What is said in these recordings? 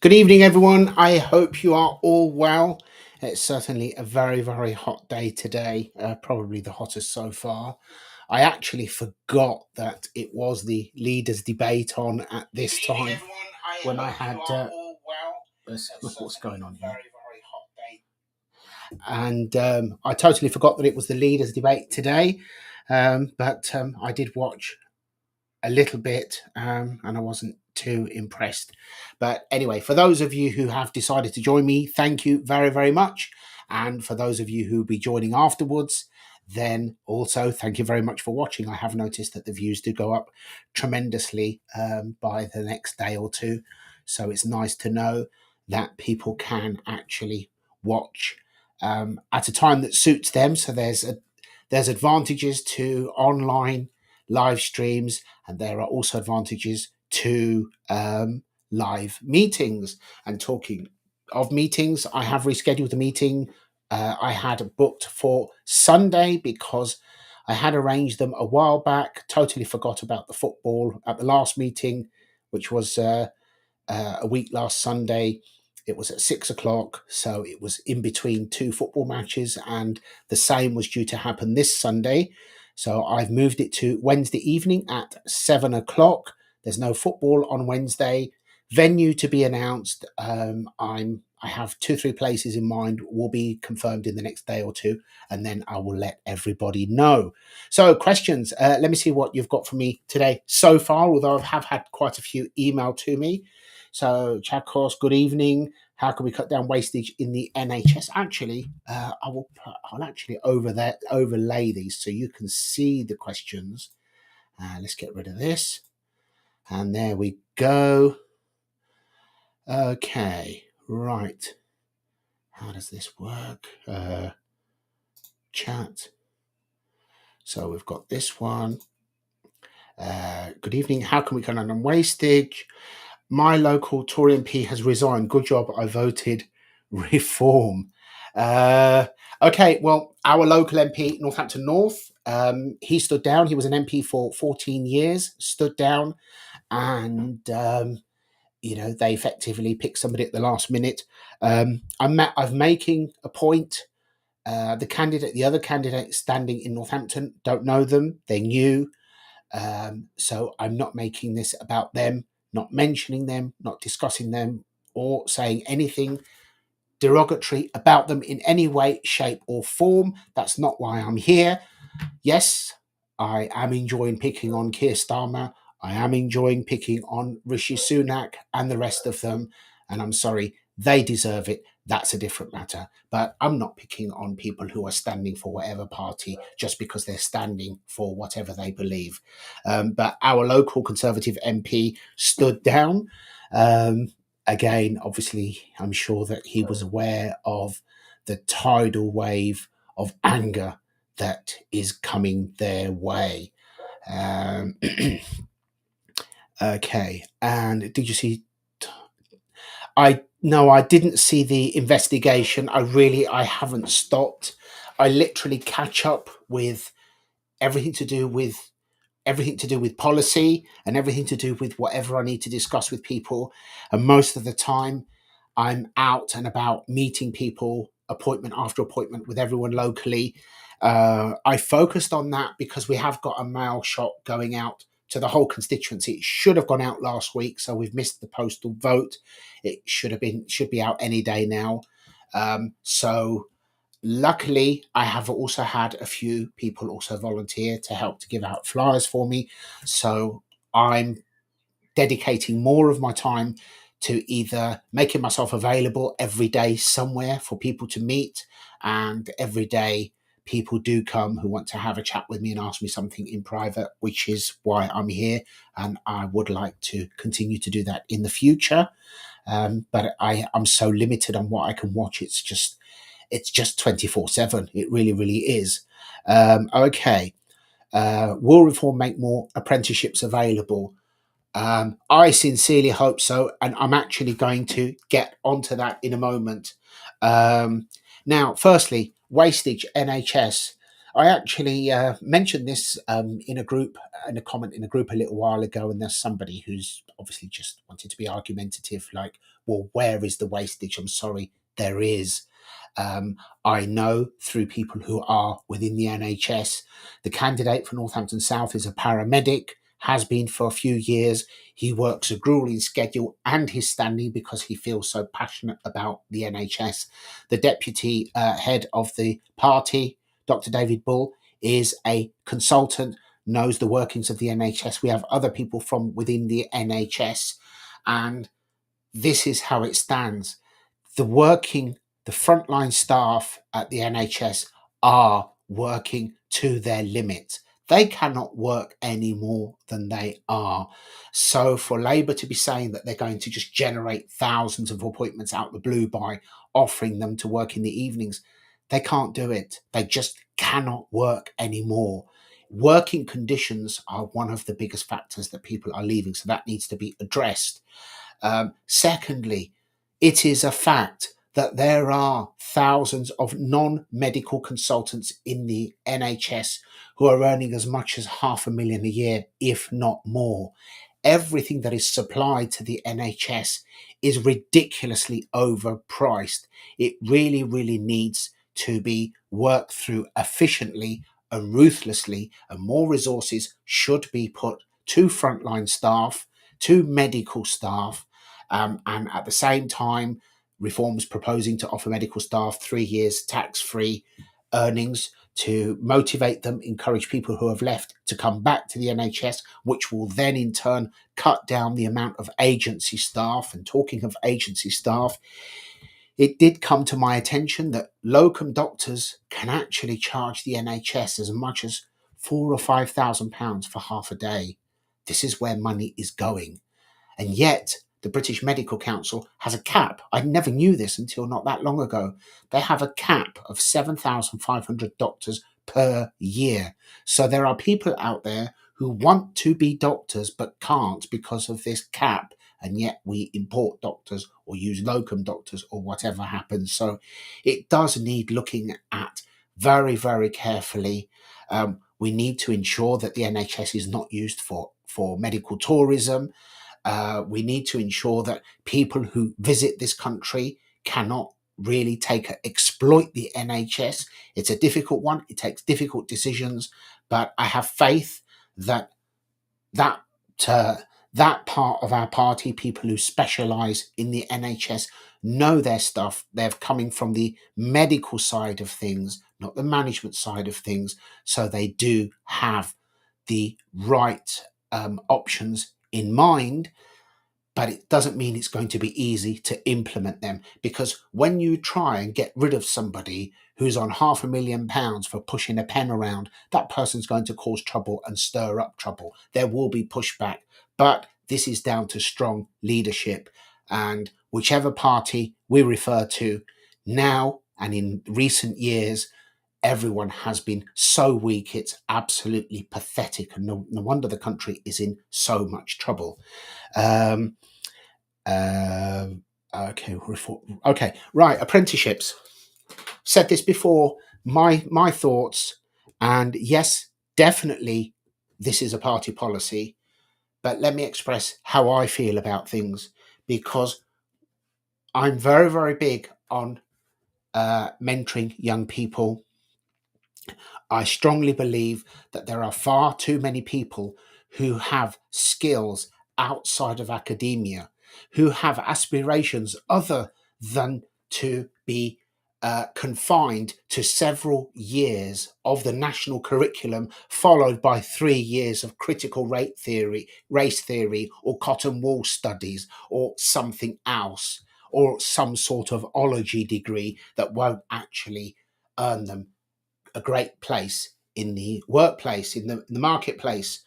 Good evening, everyone. I hope you are all well. It's certainly a very, very hot day today, probably the hottest so far. I actually forgot that it was the leaders' debate on at this time when I had. What's going on here? And I totally forgot that it was the leaders' debate today, but I did watch a little bit, and I wasn't too impressed. But anyway, for those of you who have decided to join me, thank you very, very much. And for those of you who will be joining afterwards, then also thank you very much for watching. I have noticed that the views do go up tremendously by the next day or two. So it's nice to know that people can actually watch at a time that suits them. So there's advantages to online live streams, and there are also advantages to live meetings. And talking of meetings, I have rescheduled the meeting I had booked for Sunday because I had arranged them a while back. Totally forgot about the football at the last meeting, which was a week last Sunday. It was at 6 o'clock, so it was in between two football matches, and the same was due to happen this Sunday. So I've moved it to Wednesday evening at 7 o'clock. There's no football on Wednesday. Venue to be announced. I have 2-3 places in mind. Will be confirmed in the next day or two, and then I will let everybody know. So questions. Let me see what you've got for me today so far. Although I have had quite a few emailed to me. So, Chakos, good evening. How can we cut down wastage in the NHS? Actually, I'll actually overlay these so you can see the questions. Let's get rid of this, and there we go. Okay, right. How does this work? Chat. So we've got this one. Good evening. How can we cut down on wastage? My local Tory MP has resigned. Good job. I voted reform. Okay, well, our local MP, Northampton North, he stood down. He was an MP for 14 years, stood down, and they effectively picked somebody at the last minute. I'm making a point. The other candidate standing in Northampton, don't know them. They're new. So I'm not making this about them, not mentioning them, not discussing them, or saying anything derogatory about them in any way, shape, or form. That's not why I'm here. Yes, I am enjoying picking on Keir Starmer. I am enjoying picking on Rishi Sunak and the rest of them. And I'm sorry, they deserve it. That's a different matter. But I'm not picking on people who are standing for whatever party just because they're standing for whatever they believe. But our local Conservative MP stood down. Again, obviously, I'm sure that he was aware of the tidal wave of anger that is coming their way. Okay, and did you see? I didn't see the investigation. I haven't stopped. I literally catch up with everything to do with policy and everything to do with whatever I need to discuss with people. And most of the time, I'm out and about meeting people, appointment after appointment with everyone locally. I focused on that because we have got a mail shot going out to the whole constituency. It should have gone out last week, so we've missed the postal vote. It should be out any day now. So luckily, I have also had a few people also volunteer to help to give out flyers for me. So I'm dedicating more of my time to either making myself available every day somewhere for people to meet, and every day people do come who want to have a chat with me and ask me something in private, which is why I'm here, and I would like to continue to do that in the future. But I'm so limited on what I can watch. It's just 24/7. It really, really is. Okay. Will reform make more apprenticeships available? I sincerely hope so, and I'm actually going to get onto that in a moment. Now, firstly, wastage NHS. I actually mentioned this in a group, in a comment in a group a little while ago, and there's somebody who's obviously just wanted to be argumentative, like, well, where is the wastage? I'm sorry, there is. I know through people who are within the NHS, the candidate for Northampton South is a paramedic, has been for a few years. He works a grueling schedule and he's standing because he feels so passionate about the NHS. The deputy head of the party, Dr. David Bull, is a consultant, knows the workings of the NHS. We have other people from within the NHS, and this is how it stands. The working, the frontline staff at the NHS are working to their limit. They cannot work any more than they are. So for Labour to be saying that they're going to just generate thousands of appointments out the blue by offering them to work in the evenings, they can't do it. They just cannot work anymore. Working conditions are one of the biggest factors that people are leaving, so that needs to be addressed. Secondly, it is a fact that there are thousands of non-medical consultants in the NHS who are earning as much as £500,000 a year, if not more. Everything that is supplied to the NHS is ridiculously overpriced. It really, really needs to be worked through efficiently and ruthlessly, and more resources should be put to frontline staff, to medical staff, and at the same time, reforms proposing to offer medical staff 3 years tax-free earnings to motivate them, encourage people who have left to come back to the NHS, which will then in turn cut down the amount of agency staff. And talking of agency staff, it did come to my attention that locum doctors can actually charge the NHS as much as £4,000 or £5,000 for half a day. This is where money is going. And yet, the British Medical Council has a cap. I never knew this until not that long ago. They have a cap of 7,500 doctors per year. So there are people out there who want to be doctors but can't because of this cap. And yet we import doctors or use locum doctors or whatever happens. So it does need looking at very, very carefully. We need to ensure that the NHS is not used for medical tourism. We need to ensure that people who visit this country cannot really exploit the NHS. It's a difficult one. It takes difficult decisions, but I have faith that that uh, that part of our party, people who specialise in the NHS, know their stuff. They're coming from the medical side of things, not the management side of things. So they do have the right options in mind, but it doesn't mean it's going to be easy to implement them, because when you try and get rid of somebody who's on £500,000 for pushing a pen around, that person's going to cause trouble and stir up trouble. There will be pushback, but this is down to strong leadership, and whichever party we refer to now and in recent years, everyone has been so weak, it's absolutely pathetic, and no wonder the country is in so much trouble. Um, uh, okay, right. Apprenticeships. Said this before. My thoughts, and yes, definitely, this is a party policy. But let me express how I feel about things, because I'm very, very big on mentoring young people. I strongly believe that there are far too many people who have skills outside of academia, who have aspirations other than to be confined to several years of the national curriculum, followed by 3 years of critical race theory, or cotton wool studies, or something else, or some sort of ology degree that won't actually earn them a great place in the workplace, in the marketplace.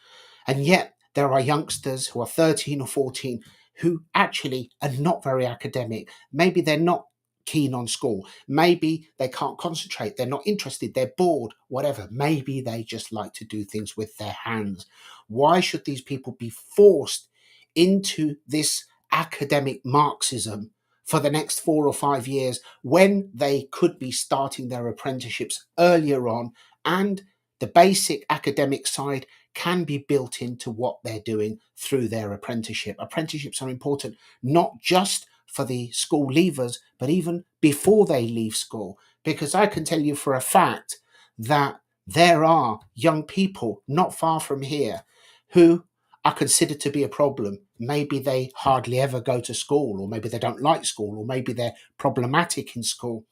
And yet there are youngsters who are 13 or 14 who actually are not very academic. Maybe they're not keen on school. Maybe they can't concentrate. They're not interested. They're bored, whatever. Maybe they just like to do things with their hands. Why should these people be forced into this academic Marxism for the next 4 or 5 years when they could be starting their apprenticeships earlier on and the basic academic side can be built into what they're doing through their apprenticeship. Apprenticeships are important not just for the school leavers, but even before they leave school, because I can tell you for a fact that there are young people not far from here who are considered to be a problem. Maybe they hardly ever go to school, or maybe they don't like school, or maybe they're problematic in school.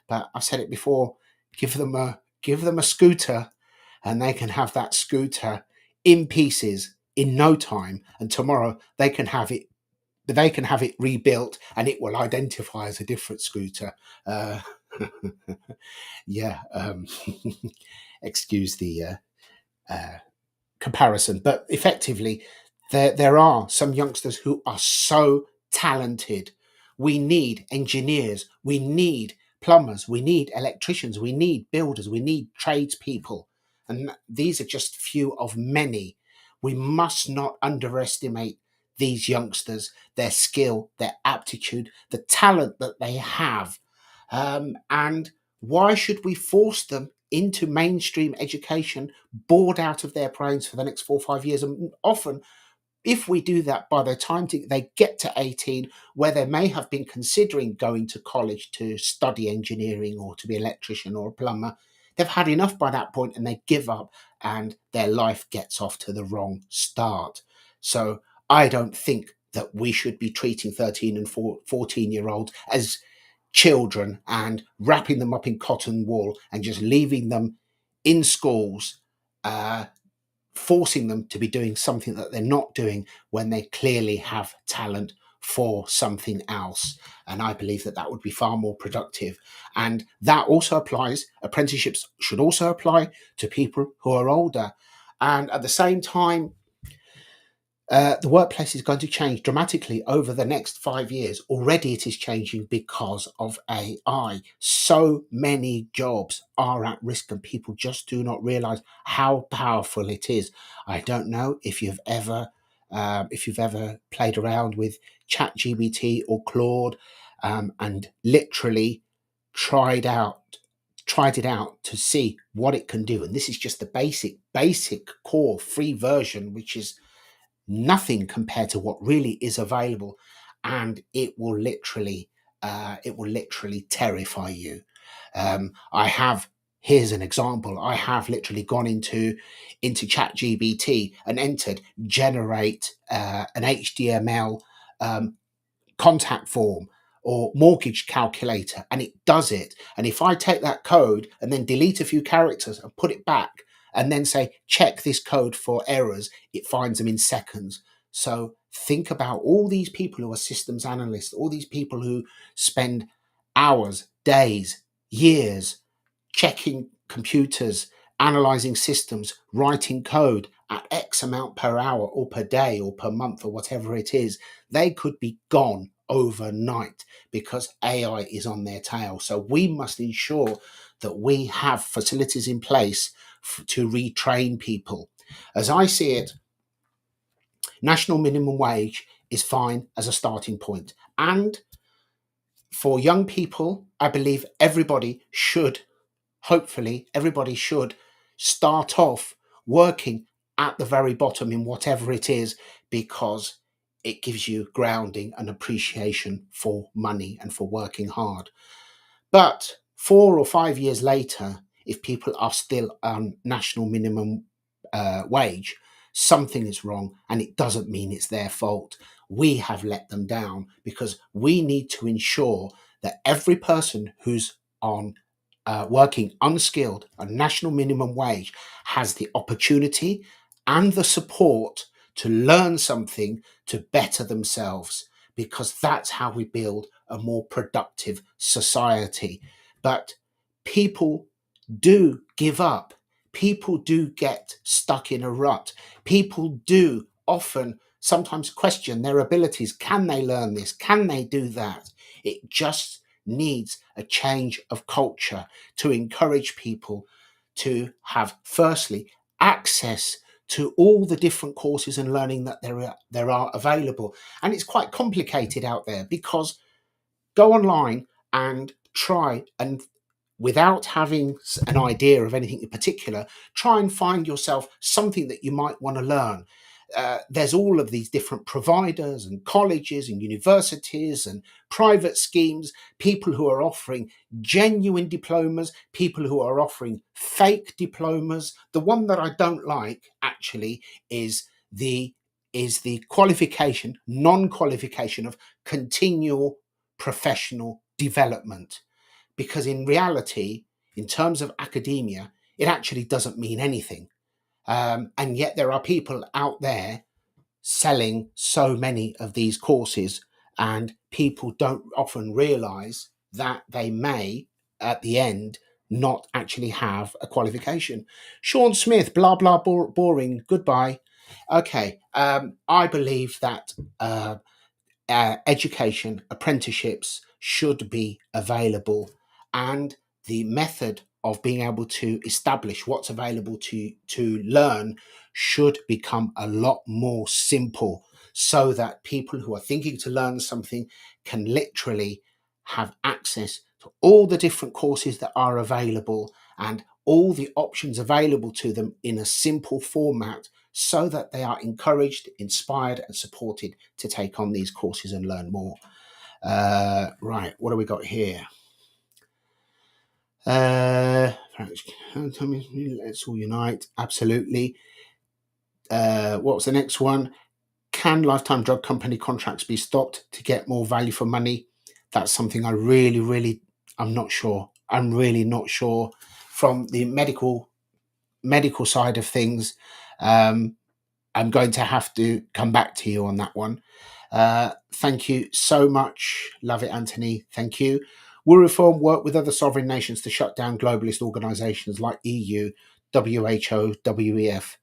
But I've said it before, give them a scooter and they can have that scooter in pieces in no time, and tomorrow they can have it rebuilt and it will identify as a different scooter. Uh, yeah, excuse the uh, comparison, but effectively, there are some youngsters who are so talented. We need engineers, we need plumbers, we need electricians, we need builders, we need tradespeople, and these are just few of many. We must not underestimate these youngsters, their skill, their aptitude, the talent that they have, and why should we force them into mainstream education, bored out of their brains for the next 4 or 5 years? And often, if we do that by the time they get to 18, where they may have been considering going to college to study engineering or to be an electrician or a plumber, they've had enough by that point and they give up and their life gets off to the wrong start. So I don't think that we should be treating 13 and 14-year-olds as children and wrapping them up in cotton wool and just leaving them in schools, uh, forcing them to be doing something that they're not doing when they clearly have talent for something else. And I believe that that would be far more productive. And that also applies, apprenticeships should also apply to people who are older. And at the same time, the workplace is going to change dramatically over the next 5 years. Already it is changing because of AI. So many jobs are at risk and people just do not realize how powerful it is. I don't know if you've ever played around with ChatGPT or Claude, and literally tried out tried it out to see what it can do. And this is just the basic core free version, which is nothing compared to what really is available, and it will literally terrify you. I have Here's an example. I have literally gone into ChatGPT and entered generate an HTML um, contact form or mortgage calculator, and it does it. And if I take that code and then delete a few characters and put it back and then say check this code for errors, it finds them in seconds. So think about all these people who are systems analysts, all these people who spend hours, days, years checking computers, analyzing systems, writing code at X amount per hour or per day or per month or whatever it is. They could be gone overnight because AI is on their tail. So we must ensure that we have facilities in place to retrain people. As I see it, national minimum wage is fine as a starting point. And for young people, I believe hopefully everybody should start off working at the very bottom in whatever it is, because it gives you grounding and appreciation for money and for working hard. But 4 or 5 years later, if people are still on national minimum wage, something is wrong, and it doesn't mean it's their fault. We have let them down because we need to ensure that every person who's on working unskilled a national minimum wage has the opportunity and the support to learn something to better themselves, because that's how we build a more productive society. But people do give up. People do get stuck in a rut. People do often sometimes question their abilities. Can they learn this? Can they do that? It just needs a change of culture to encourage people to have, firstly, access to all the different courses and learning that there are available. And it's quite complicated out there, because go online and try and without having an idea of anything in particular, try and find yourself something that you might want to learn. There's all of these different providers and colleges and universities and private schemes, people who are offering genuine diplomas, people who are offering fake diplomas. The one that I don't like actually is the qualification, non-qualification of continual professional development, because in reality, in terms of academia, it actually doesn't mean anything. And yet there are people out there selling so many of these courses, and people don't often realize that they may, at the end, not actually have a qualification. Sean Smith, blah, blah, boring, goodbye. Okay, I believe that education, apprenticeships should be available, and the method of being able to establish what's available to learn should become a lot more simple, so that people who are thinking to learn something can literally have access to all the different courses that are available and all the options available to them in a simple format, so that they are encouraged, inspired, and supported to take on these courses and learn more. Right, what do we got here? Let's all unite. Absolutely. What was the next one? Can lifetime drug company contracts be stopped to get more value for money? That's something I really, I'm not sure. I'm really not sure. From the medical side of things, I'm going to have to come back to you on that one. Thank you so much. Love it, Anthony. Thank you. Will reform work with other sovereign nations to shut down globalist organisations like EU, WHO, WEF?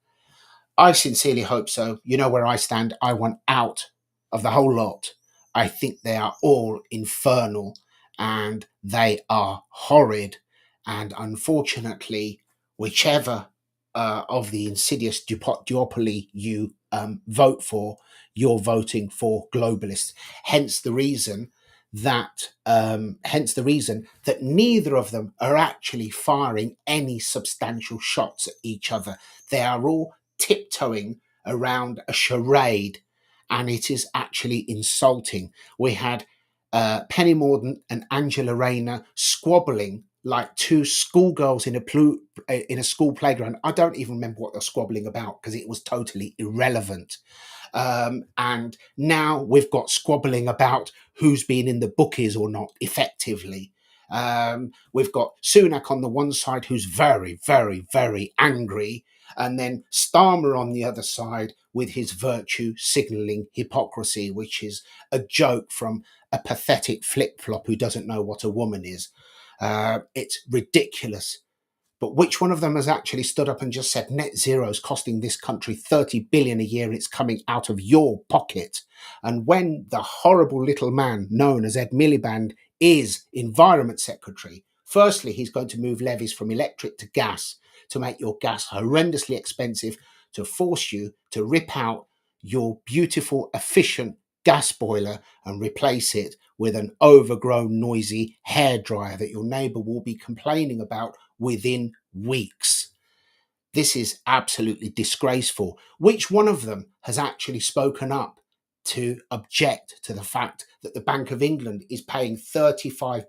I sincerely hope so. You know where I stand. I want out of the whole lot. I think they are all infernal and they are horrid. And unfortunately, whichever of the insidious duopoly you vote for, you're voting for globalists. Hence the reason that neither of them are actually firing any substantial shots at each other. They are all tiptoeing around a charade, and it is actually insulting. We had Penny Mordaunt and Angela Rayner squabbling like two schoolgirls in a school playground. I don't even remember what they're squabbling about because it was totally irrelevant. And now we've got squabbling about who's been in the bookies or not, effectively. We've got Sunak on the one side, who's very, very, very angry, and then Starmer on the other side with his virtue signalling hypocrisy, which is a joke from a pathetic flip-flop who doesn't know what a woman is. It's ridiculous. But which one of them has actually stood up and just said net zero is costing this country 30 billion a year? It's coming out of your pocket. And when the horrible little man known as Ed Miliband is Environment Secretary, firstly, he's going to move levies from electric to gas to make your gas horrendously expensive, to force you to rip out your beautiful, efficient gas boiler and replace it with an overgrown, noisy hairdryer that your neighbour will be complaining about within weeks. This is absolutely disgraceful. Which one of them has actually spoken up to object to the fact that the Bank of England is paying 35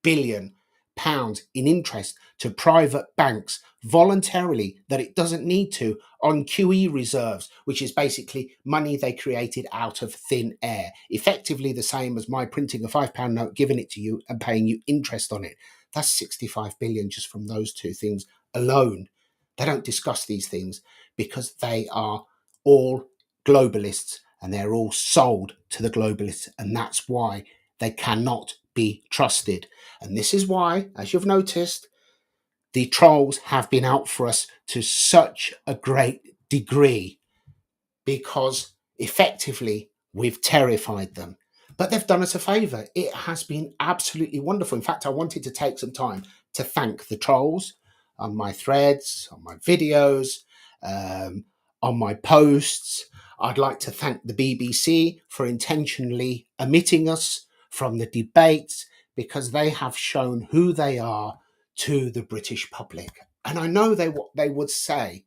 billion pounds in interest to private banks voluntarily, that it doesn't need to, on QE reserves, which is basically money they created out of thin air, effectively the same as my printing a £5 note, giving it to you and paying you interest on it? That's 65 billion just from those two things alone. They don't discuss these things because they are all globalists and they're all sold to the globalists, and that's why they cannot be trusted. And this is why, as you've noticed, the trolls have been out for us to such a great degree, because effectively we've terrified them. But they've done us a favour. It has been absolutely wonderful. In fact, I wanted to take some time to thank the trolls on my threads, on my videos, on my posts. I'd like to thank the BBC for intentionally omitting us from the debates, because they have shown who they are to the British public. And I know what they would say.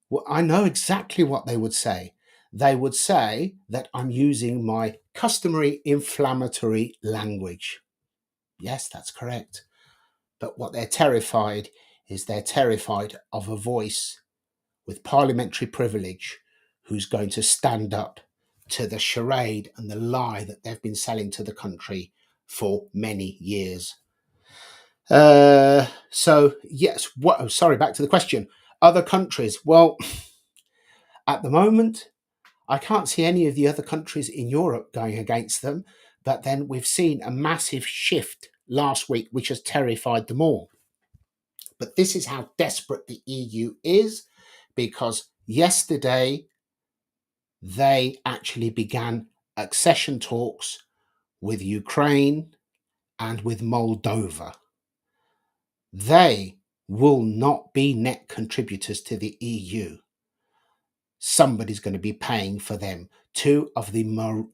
Well, I know exactly what they would say. They would say that I'm using my customary inflammatory language. Yes, that's correct. But what they're terrified of a voice with parliamentary privilege who's going to stand up to the charade and the lie that they've been selling to the country for many years. So yes, sorry, back to the question. Other countries. Well, at the moment, I can't see any of the other countries in Europe going against them. But then we've seen a massive shift last week, which has terrified them all. But this is how desperate the EU is, because yesterday they actually began accession talks with Ukraine and with Moldova. They will not be net contributors to the EU. Somebody's going to be paying for them. Two of the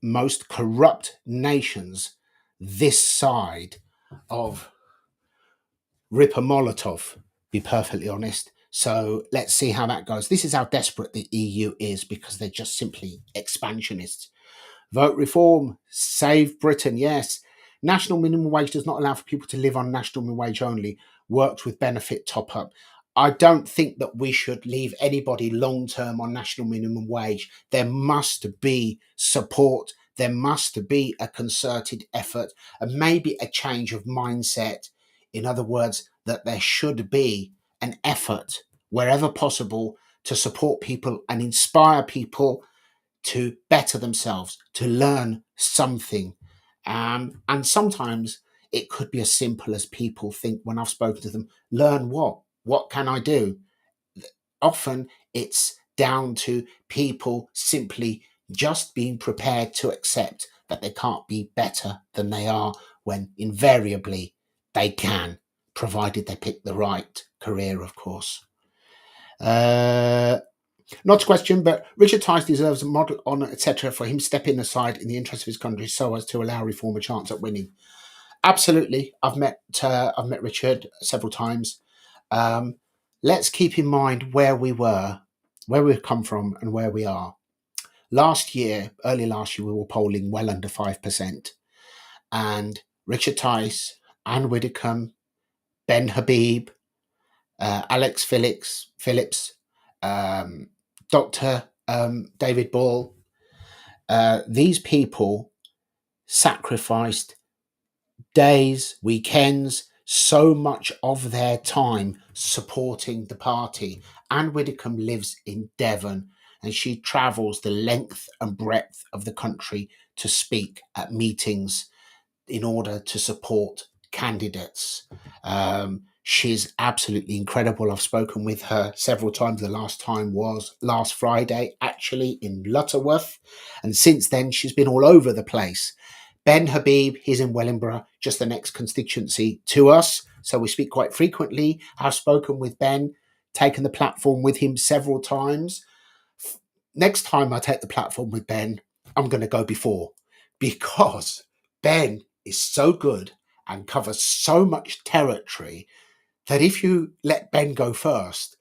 most corrupt nations this side of Ripper Molotov, be perfectly honest. So let's see how that goes. This is how desperate the EU is, because they're just simply expansionists. Vote reform, save Britain, yes. National minimum wage does not allow for people to live on national minimum wage only, works with benefit top up. I don't think that we should leave anybody long term on national minimum wage. There must be support. There must be a concerted effort and maybe a change of mindset. In other words, that there should be an effort wherever possible to support people and inspire people to better themselves, to learn something. And sometimes it could be as simple as people think when I've spoken to them, learn what? What can I do? Often it's down to people simply just being prepared to accept that they can't be better than they are, when invariably they can, provided they pick the right career, of course. Not to question, but Richard Tice deserves a model honour, etc., for him stepping aside in the interest of his country so as to allow reform a chance at winning. Absolutely, I've met Richard several times. Let's keep in mind where we were, where we've come from, and where we are. Early last year, we were polling well under 5%, and Richard Tice, Anne Widdecombe, Ben Habib, Alex Phillips, Dr. David Ball, these people sacrificed days, weekends, so much of their time supporting the party. Anne Widdecombe lives in Devon, and she travels the length and breadth of the country to speak at meetings in order to support candidates. She's absolutely incredible. I've spoken with her several times. The last time was last Friday, actually, in Lutterworth. And since then, she's been all over the place. Ben Habib, he's in Wellingborough, just the next constituency to us. So we speak quite frequently. I've spoken with Ben, taken the platform with him several times. Next time I take the platform with Ben, I'm going to go before, because Ben is so good and covers so much territory that if you let Ben go first,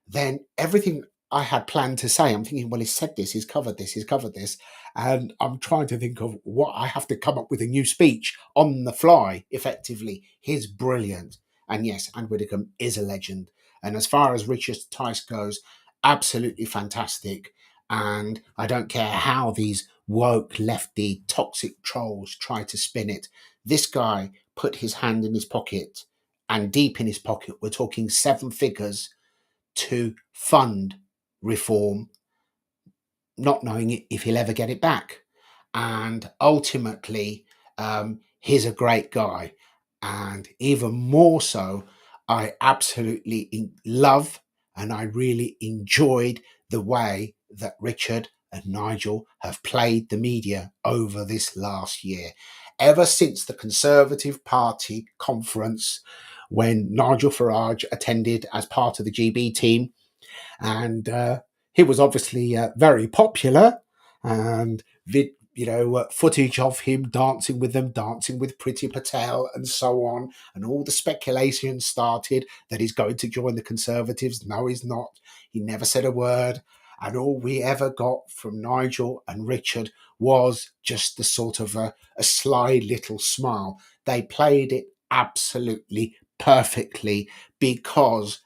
then everything I had planned to say, I'm thinking, well, he's said this, he's covered this, and I'm trying to think of what I have to come up with a new speech on the fly, effectively. He's brilliant. And yes, Anne Widdecombe is a legend. And as far as Richard Tice goes, absolutely fantastic. And I don't care how these woke, lefty, toxic trolls try to spin it. This guy put his hand in his pocket, and deep in his pocket, we're talking 7 figures, to fund reform, not knowing if he'll ever get it back. And ultimately, he's a great guy. And even more so, I absolutely love and I really enjoyed the way that Richard and Nigel have played the media over this last year. Ever since the Conservative Party conference, when Nigel Farage attended as part of the GB team, and he was obviously very popular, and footage of him dancing with them, dancing with Priti Patel, and so on. And all the speculation started that he's going to join the Conservatives. No, he's not. He never said a word. And all we ever got from Nigel and Richard was just the sort of a sly little smile. They played it absolutely perfectly because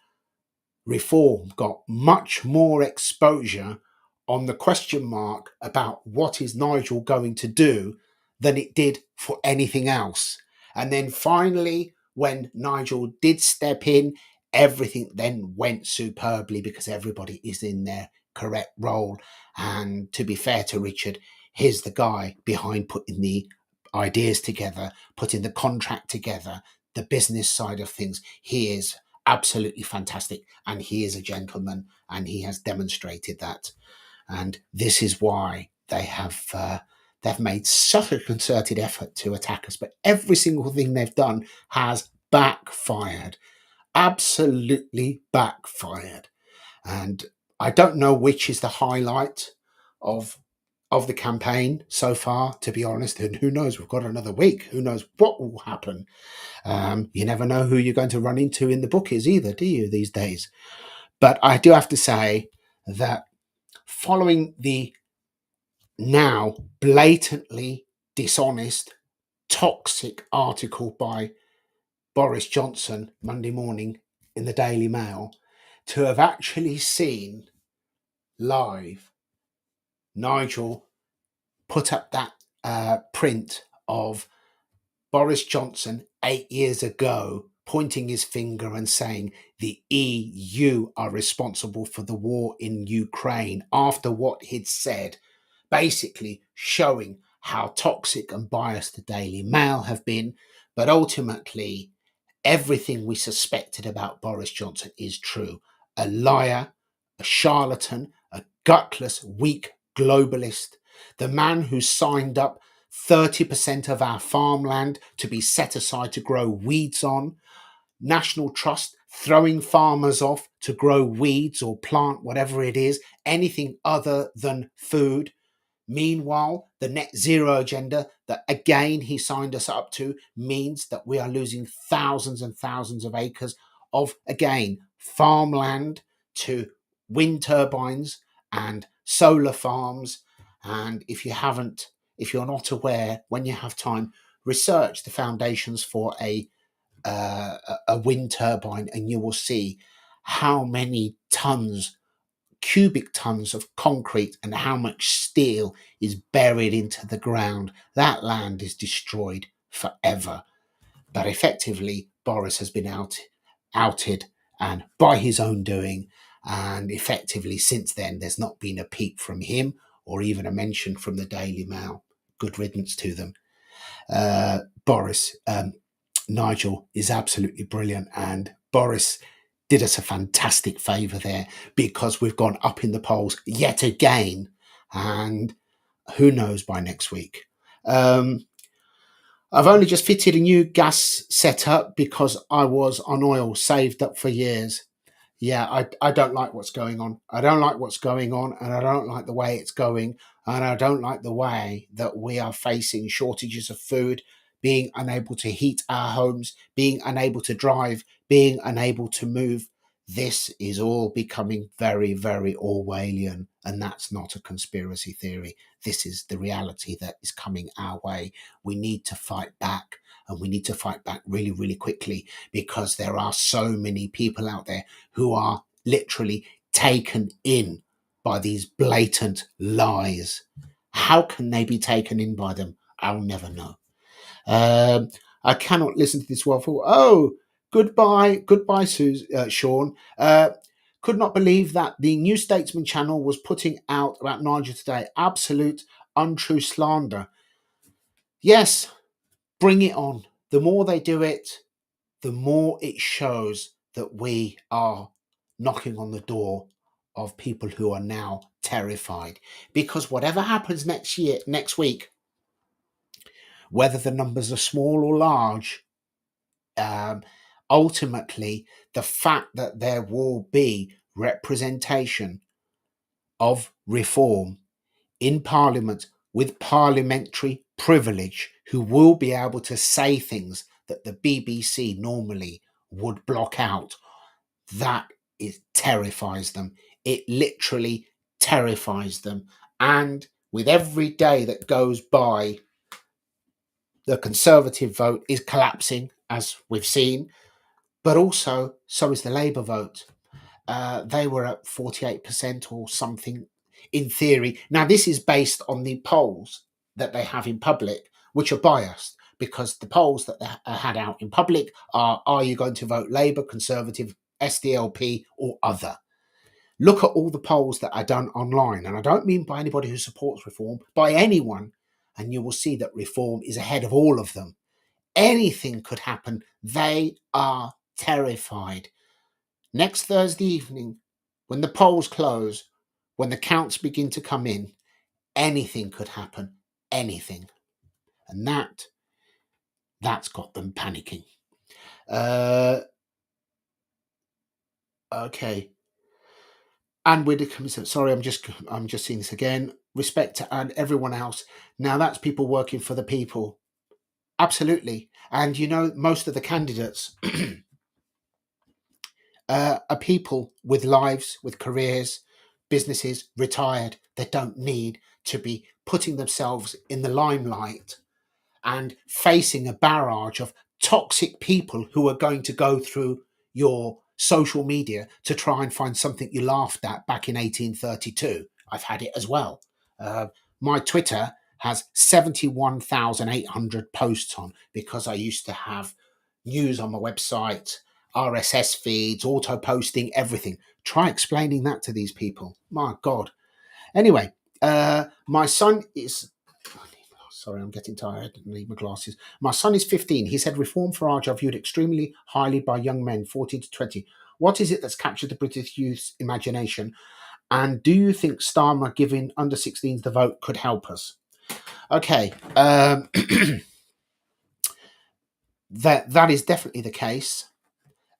Reform got much more exposure on the question mark about what is Nigel going to do than it did for anything else. And then finally, when Nigel did step in, everything then went superbly because everybody is in their correct role. And to be fair to Richard, he's the guy behind putting the ideas together, putting the contract together, the business side of things. He is absolutely fantastic, and he is a gentleman, and he has demonstrated that. And this is why they've made such a concerted effort to attack us, but every single thing they've done has backfired, absolutely backfired. And I don't know which is the highlight of the campaign so far, to be honest. And who knows? We've got another week. Who knows what will happen? You never know who you're going to run into in the bookies either, do you, these days? But I do have to say that following the now blatantly dishonest, toxic article by Boris Johnson Monday morning in the Daily Mail, to have actually seen live Nigel put up that print of Boris Johnson 8 years ago pointing his finger and saying the EU are responsible for the war in Ukraine after what he'd said, basically showing how toxic and biased the Daily Mail have been. But ultimately, everything we suspected about Boris Johnson is true. A liar, a charlatan, a gutless, weak globalist, the man who signed up 30% of our farmland to be set aside to grow weeds on, National Trust throwing farmers off to grow weeds or plant whatever it is, anything other than food. Meanwhile, the net zero agenda that again he signed us up to means that we are losing thousands and thousands of acres of, again, farmland to wind turbines and solar farms. And if you're not aware, when you have time, research the foundations for a wind turbine, and you will see how many cubic tons of concrete and how much steel is buried into the ground. That land is destroyed forever. But effectively, Boris has been outed and by his own doing. And effectively, since then, there's not been a peep from him or even a mention from the Daily Mail. Good riddance to them. Nigel is absolutely brilliant, and Boris did us a fantastic favour there because we've gone up in the polls yet again, and who knows by next week. I've only just fitted a new gas setup because I was on oil saved up for years. Yeah, I don't like what's going on. I don't like what's going on, and I don't like the way it's going, and I don't like the way that we are facing shortages of food, being unable to heat our homes, being unable to drive, being unable to move. This is all becoming very, very Orwellian, and that's not a conspiracy theory. This is the reality that is coming our way. We need to fight back, and we need to fight back really, really quickly because there are so many people out there who are literally taken in by these blatant lies. How can they be taken in by them? I'll never know. I cannot listen to this waffle. Oh, goodbye, Sean. Could not believe that the New Statesman channel was putting out about Nigel today. Absolute untrue slander. Yes, bring it on. The more they do it, the more it shows that we are knocking on the door of people who are now terrified. Because whatever happens next week, whether the numbers are small or large, ultimately, the fact that there will be representation of reform in Parliament with parliamentary privilege who will be able to say things that the BBC normally would block out. That terrifies them. It literally terrifies them. And with every day that goes by, the Conservative vote is collapsing, as we've seen, but also so is the Labour vote. They were at 48% or something in theory. Now, this is based on the polls that they have in public, which are biased because the polls that they had out in public are you going to vote Labour, Conservative, SDLP, or other? Look at all the polls that are done online. And I don't mean by anybody who supports reform, by anyone. And you will see that reform is ahead of all of them. Anything could happen. They are terrified. Next Thursday evening, when the polls close, when the counts begin to come in, anything could happen. Anything. And that's got them panicking. Okay. And with the sorry, I'm just seeing this again. Respect to and everyone else. Now that's people working for the people. Absolutely. And most of the candidates are people with lives, with careers, businesses, retired. They don't need to be putting themselves in the limelight and facing a barrage of toxic people who are going to go through your social media to try and find something you laughed at back in 1832. I've had it as well. My Twitter has 71,800 posts on because I used to have news on my website, RSS feeds, auto posting, everything. Try explaining that to these people. My God. Anyway, my son is. Sorry, I'm getting tired. I need my glasses. My son is 15. He said reform Farage are viewed extremely highly by young men, 14 to 20. What is it that's captured the British youth's imagination? And do you think Starmer giving under 16s the vote could help us? Okay, that is definitely the case.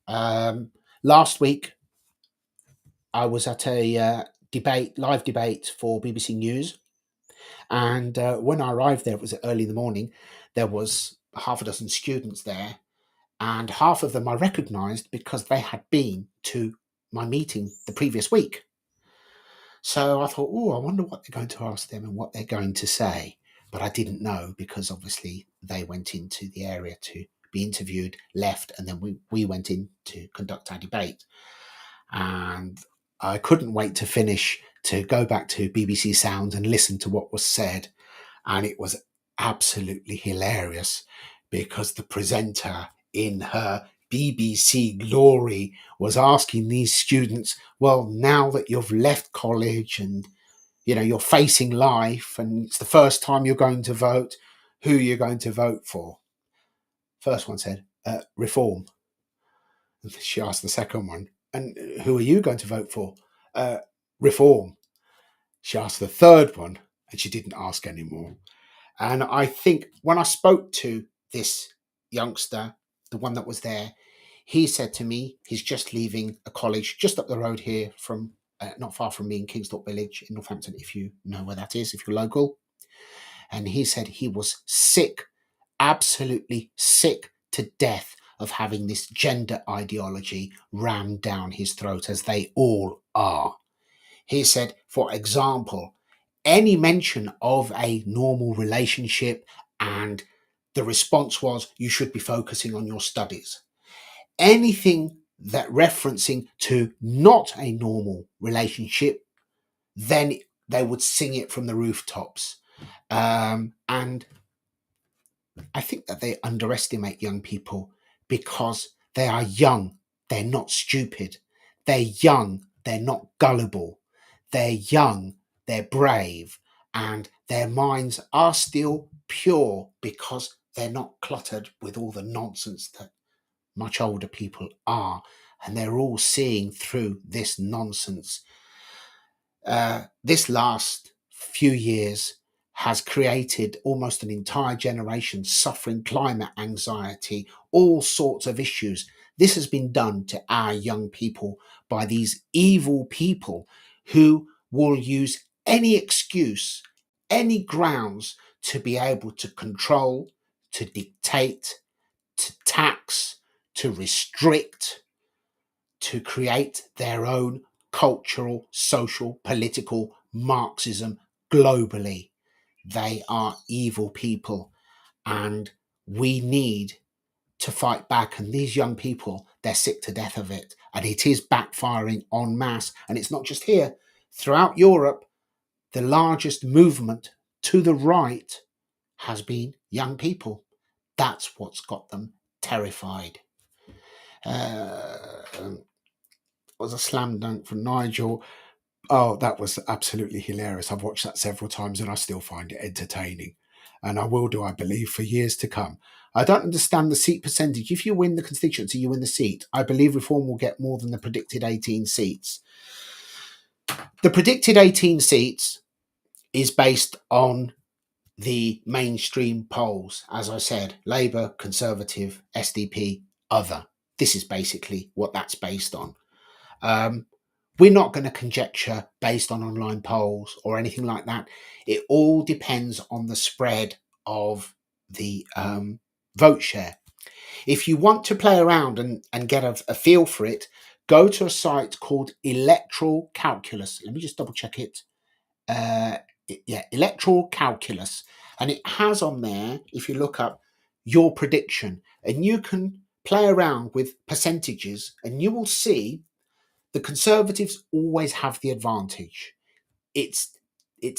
Last week, I was at a live debate for BBC News. And when I arrived there, it was early in the morning, there was half a dozen students there. And half of them I recognised because they had been to my meeting the previous week. So I thought, I wonder what they're going to ask them and what they're going to say. But I didn't know because obviously they went into the area to be interviewed, left, and then we went in to conduct our debate. And I couldn't wait to finish to go back to BBC Sounds and listen to what was said. And it was absolutely hilarious because the presenter in her BBC glory was asking these students, well, now that you've left college and you're facing life and it's the first time you're going to vote, who you're going to vote for? First one said, reform. And she asked the second one, and who are you going to vote for? Reform. She asked the third one, and she didn't ask anymore. And I think when I spoke to this youngster, the one that was there, he said to me, he's just leaving a college just up the road here from, not far from me in Kingsthorpe Village in Northampton, if you know where that is, if you're local. And he said he was sick, absolutely sick to death of having this gender ideology rammed down his throat, as they all are. He said, for example, any mention of a normal relationship and the response was, you should be focusing on your studies. Anything that referencing to not a normal relationship, then they would sing it from the rooftops. And I think that they underestimate young people because they are young. They're not stupid. They're young. They're not gullible. They're young. They're brave. And their minds are still pure because they're not cluttered with all the nonsense that much older people are. And they're all seeing through this nonsense. This last few years has created almost an entire generation suffering climate anxiety, all sorts of issues. This has been done to our young people by these evil people who will use any excuse, any grounds to be able to control, to dictate, to tax, to restrict, to create their own cultural, social, political Marxism globally. They are evil people, and we need to fight back. And these young people, they're sick to death of it, and it is backfiring en masse. And it's not just here. Throughout Europe, the largest movement to the right has been young people. That's what's got them terrified. Was a slam dunk from Nigel. Oh, that was absolutely hilarious. I've watched that several times and I still find it entertaining. And I will do, I believe, for years to come. I don't understand the seat percentage. If you win the constituency, you win the seat. I believe Reform will get more than the predicted 18 seats. The predicted 18 seats is based on the mainstream polls. As I said, Labour, Conservative, SDP, other. This is basically what that's based on. We're not going to conjecture based on online polls or anything like that. It all depends on the spread of the vote share. If you want to play around and get a feel for it, go to a site called Electoral Calculus. Let me just double check it. Electoral Calculus. And it has on there, if you look up your prediction, and you can play around with percentages, and you will see the Conservatives always have the advantage. It's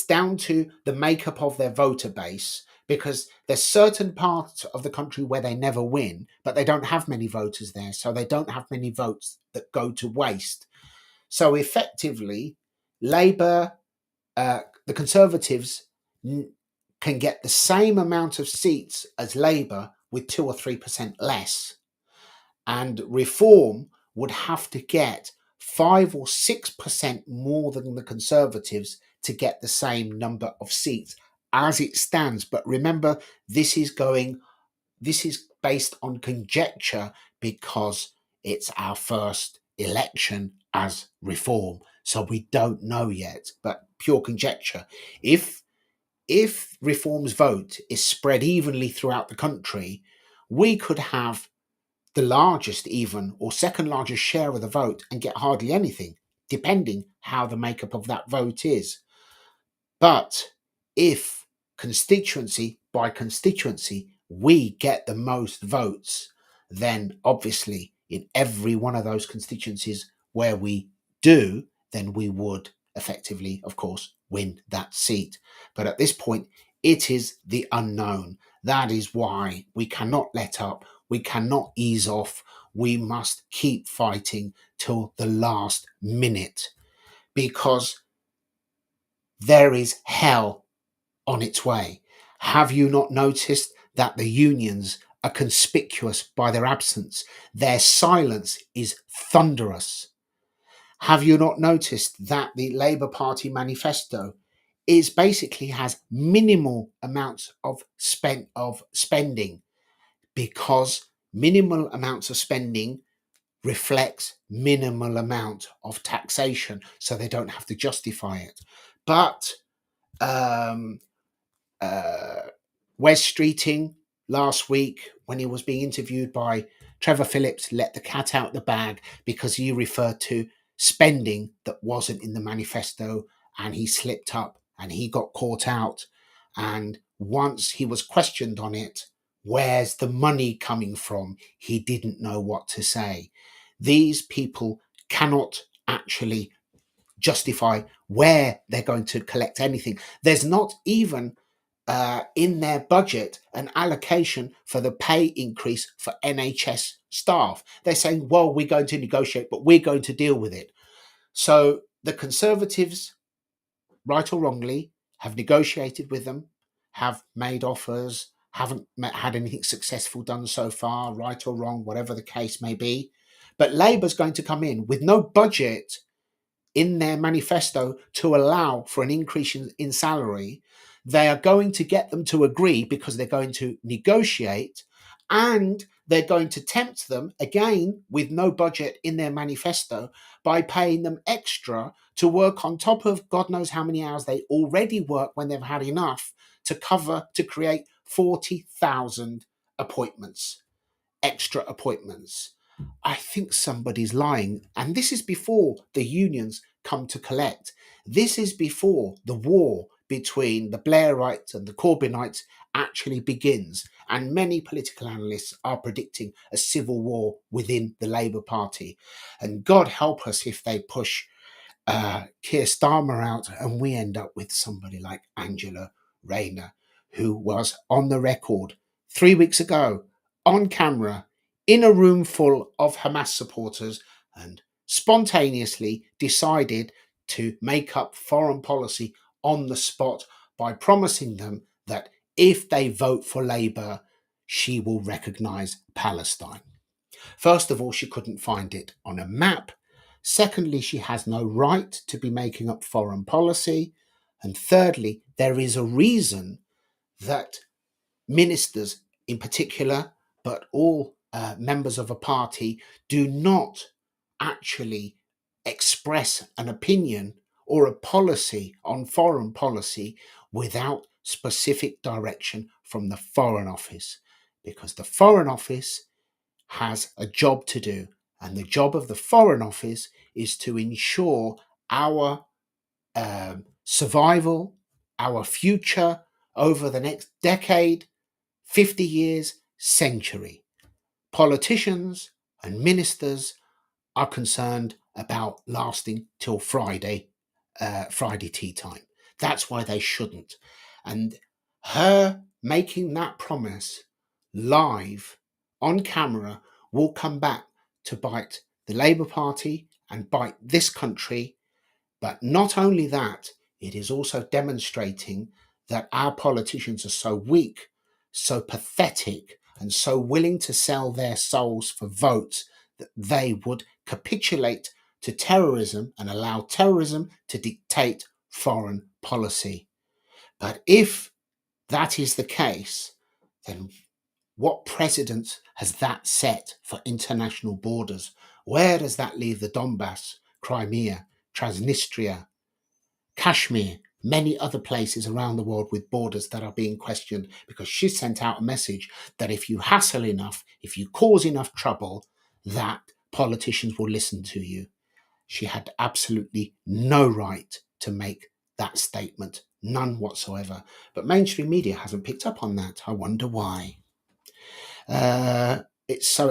down to the makeup of their voter base, because there's certain parts of the country where they never win, but they don't have many voters there, so they don't have many votes that go to waste. So effectively, Labour, the Conservatives can get the same amount of seats as Labour with 2 or 3% less, and Reform would have to get 5 or 6% more than the Conservatives to get the same number of seats as it stands. But remember, this is based on conjecture, because it's our first election as Reform. So we don't know yet, but pure conjecture. If Reform's vote is spread evenly throughout the country, we could have the largest even or second largest share of the vote and get hardly anything, depending how the makeup of that vote is. But if constituency by constituency we get the most votes, then obviously in every one of those constituencies where we do, then we would effectively, of course, win that seat. But at this point, it is the unknown. That is why we cannot let up. We cannot ease off. We must keep fighting till the last minute, because there is hell on its way. Have you not noticed that the unions are conspicuous by their absence? Their silence is thunderous. Have you not noticed that the Labour Party manifesto basically has minimal amounts of spending, because minimal amounts of spending reflects minimal amount of taxation, so they don't have to justify it. But Wes Streeting last week, when he was being interviewed by Trevor Phillips, let the cat out the bag, because he referred to spending that wasn't in the manifesto, and he slipped up and he got caught out. And once he was questioned on it, where's the money coming from, he didn't know what to say. These people cannot actually justify where they're going to collect anything. There's not even in their budget an allocation for the pay increase for NHS staff. They're saying, well, we're going to negotiate, but we're going to deal with it. So the Conservatives, right or wrongly, have negotiated with them, have made offers, haven't had anything successful done so far, right or wrong, whatever the case may be. But Labour's going to come in with no budget in their manifesto to allow for an increase in salary. They are going to get them to agree, because they're going to negotiate, and they're going to tempt them again with no budget in their manifesto by paying them extra to work on top of God knows how many hours they already work when they've had enough to create 40,000 appointments, extra appointments. I think somebody's lying. And this is before the unions come to collect. This is before the war between the Blairites and the Corbynites actually begins. And many political analysts are predicting a civil war within the Labour Party. And God help us if they push Keir Starmer out and we end up with somebody like Angela Rayner, who was on the record 3 weeks ago on camera in a room full of Hamas supporters and spontaneously decided to make up foreign policy on the spot by promising them that if they vote for Labour, she will recognise Palestine. First of all, she couldn't find it on a map. Secondly, she has no right to be making up foreign policy. And thirdly, there is a reason that ministers in particular, but all members of a party, do not actually express an opinion or a policy on foreign policy without specific direction from the Foreign Office, because the Foreign Office has a job to do. And the job of the Foreign Office is to ensure our survival, our future over the next decade, 50 years, century. Politicians and ministers are concerned about lasting till Friday tea time. That's why they shouldn't. And her making that promise live on camera will come back to bite the Labour Party and bite this country. But not only that, it is also demonstrating that our politicians are so weak, so pathetic, and so willing to sell their souls for votes that they would capitulate to terrorism and allow terrorism to dictate foreign policy. But if that is the case, then what precedent has that set for international borders? Where does that leave the Donbass, Crimea, Transnistria, Kashmir, many other places around the world with borders that are being questioned? Because she sent out a message that if you hassle enough, if you cause enough trouble, that politicians will listen to you. She had absolutely no right to make that statement, none whatsoever. But mainstream media hasn't picked up on that. I wonder why. It's so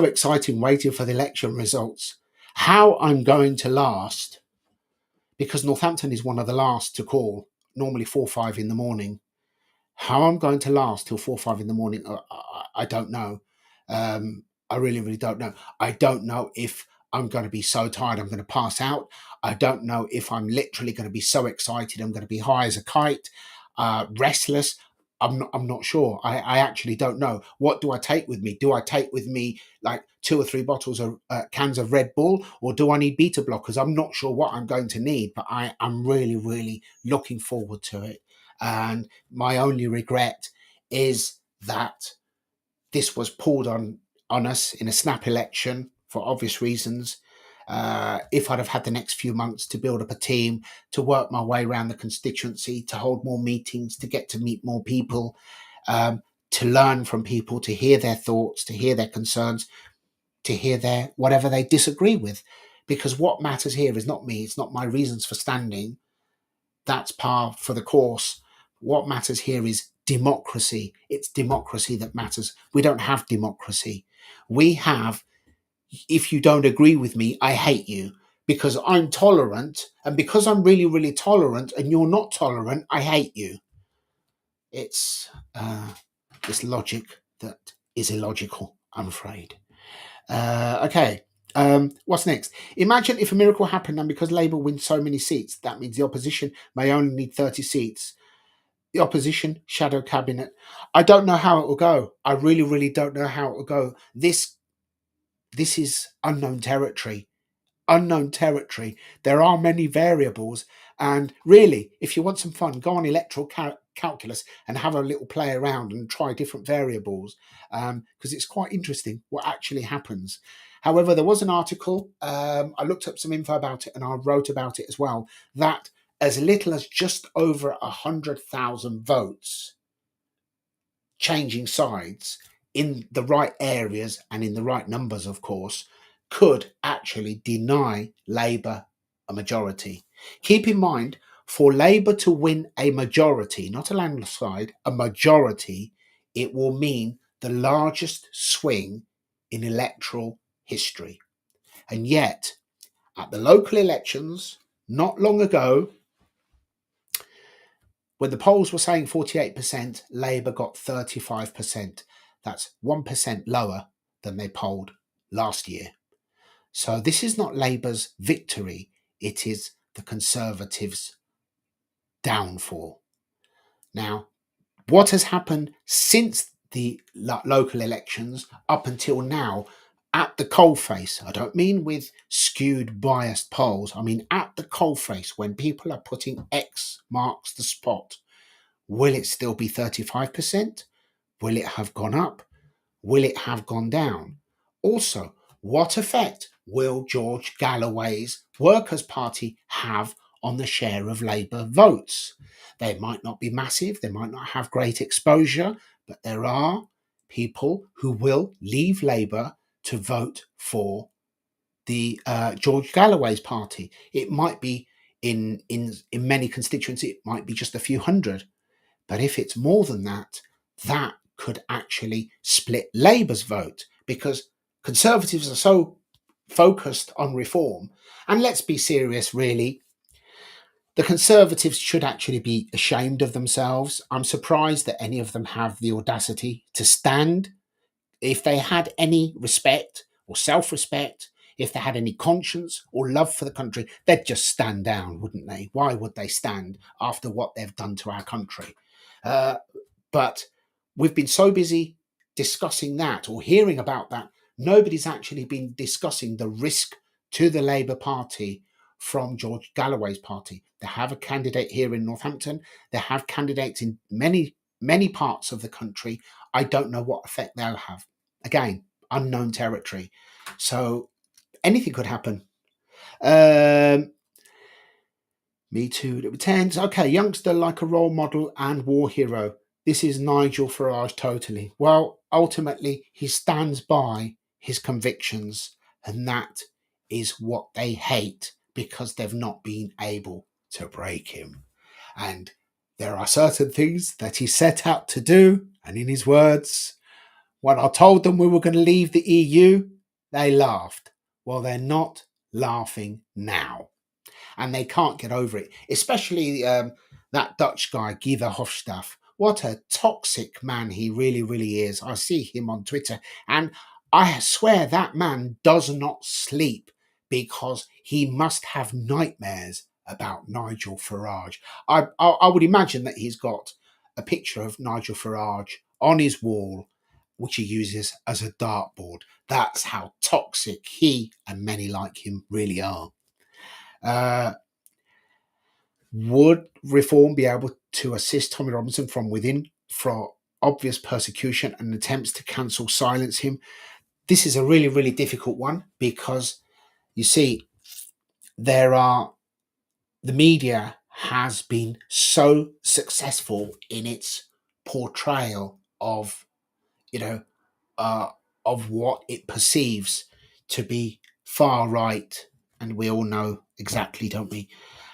exciting waiting for the election results. How I'm going to last, because Northampton is one of the last to call, normally 4 or 5 in the morning. How I'm going to last till 4 or 5 in the morning, I don't know. I really, really don't know. I don't know if I'm going to be so tired I'm going to pass out. I don't know if I'm literally going to be so excited I'm going to be high as a kite, restless. I'm not sure. I actually don't know. What do I take with me? Do I take with me like 2 or 3 bottles of cans of Red Bull, or do I need beta blockers? I'm not sure what I'm going to need, but I'm really, really looking forward to it. And my only regret is that this was pulled on us in a snap election for obvious reasons. If I'd have had the next few months to build up a team, to work my way around the constituency, to hold more meetings, to get to meet more people, to learn from people, to hear their thoughts, to hear their concerns, to hear their whatever they disagree with. Because what matters here is not me, it's not my reasons for standing. That's par for the course. What matters here is democracy. It's democracy that matters. We don't have democracy. We have, if you don't agree with me, I hate you, because I'm tolerant. And because I'm really, really tolerant and you're not tolerant, I hate you. It's this logic that is illogical, I'm afraid. Okay. What's next? Imagine if a miracle happened and because Labour wins so many seats, that means the opposition may only need 30 seats. The opposition shadow cabinet. I don't know how it will go. I really, really don't know how it will go. This is unknown territory. Unknown territory. There are many variables. And really, if you want some fun, go on Electoral calculus and have a little play around and try different variables, because it's quite interesting what actually happens. However, there was an article, I looked up some info about it and I wrote about it as well, that as little as just over 100,000 votes changing sides in the right areas and in the right numbers, of course, could actually deny Labour a majority. Keep in mind, for Labour to win a majority, not a landslide, a majority, it will mean the largest swing in electoral history. And yet, at the local elections, not long ago, when the polls were saying 48%, Labour got 35%. That's 1% lower than they polled last year. So this is not Labour's victory, it is the Conservatives' downfall. Now, what has happened since the local elections up until now at the coalface? I don't mean with skewed, biased polls. I mean at the coalface, when people are putting X marks the spot. Will it still be 35%? Will it have gone up? Will it have gone down? Also, what effect will George Galloway's Workers' Party have on the share of Labour votes? They might not be massive, they might not have great exposure, but there are people who will leave Labour to vote for the George Galloway's party. It might be in many constituencies, it might be just a few hundred. But if it's more than that, that could actually split Labour's vote, because Conservatives are so focused on reform. And let's be serious, really. The Conservatives should actually be ashamed of themselves. I'm surprised that any of them have the audacity to stand. If they had any respect or self-respect, if they had any conscience or love for the country, they'd just stand down, wouldn't they? Why would they stand after what they've done to our country? But we've been so busy discussing that or hearing about that, nobody's actually been discussing the risk to the Labour Party from George Galloway's party. They have a candidate here in Northampton. They have candidates in many parts of the country. I don't know what effect they'll have. Again, unknown territory. So anything could happen. Me too. Tens. Okay, youngster like a role model and war hero. This is Nigel Farage totally. Well, ultimately, he stands by his convictions, and that is what they hate, because they've not been able to break him. And there are certain things that he set out to do, and in his words, when I told them we were going to leave the EU, they laughed. Well, they're not laughing now, and they can't get over it, especially that Dutch guy, Guy Verhofstadt. What a toxic man he really, really is. I see him on Twitter, and I swear that man does not sleep, because he must have nightmares about Nigel Farage. I would imagine that he's got a picture of Nigel Farage on his wall, which he uses as a dartboard. That's how toxic he and many like him really are. Would reform be able to assist Tommy Robinson from within for obvious persecution and attempts to cancel silence him? This is a really, really difficult one, because you see, the media has been so successful in its portrayal of, you know, of what it perceives to be far right, and we all know exactly, don't we?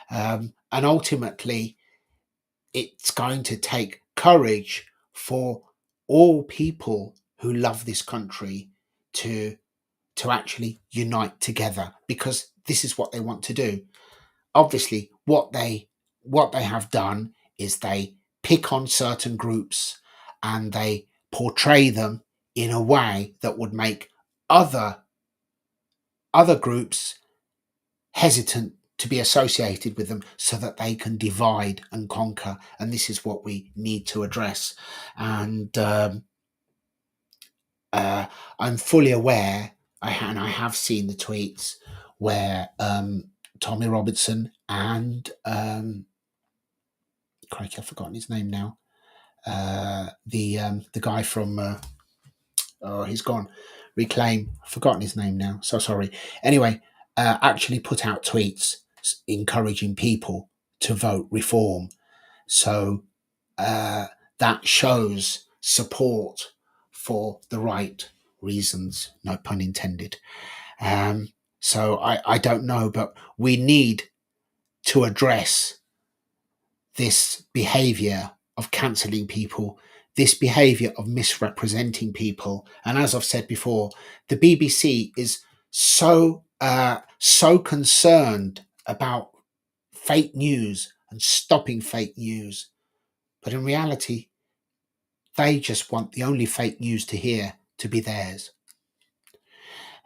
And ultimately, it's going to take courage for all people who love this country to actually unite together, because this is what they want to do. Obviously, what they have done is they pick on certain groups and they portray them in a way that would make other groups hesitant to be associated with them, so that they can divide and conquer. And this is what we need to address. And I'm fully aware, I have seen the tweets where Tommy Robinson and crikey, I've forgotten his name now. The guy from oh, he's gone. Reclaim. I've forgotten his name now. So sorry. Anyway, actually put out tweets encouraging people to vote reform. So uh, that shows support for the right reasons. No pun intended. Um, so I don't know, but we need to address this behavior of cancelling people, this behavior of misrepresenting people. And as I've said before, the BBC is so concerned about fake news and stopping fake news, but in reality, they just want the only fake news to hear to be theirs.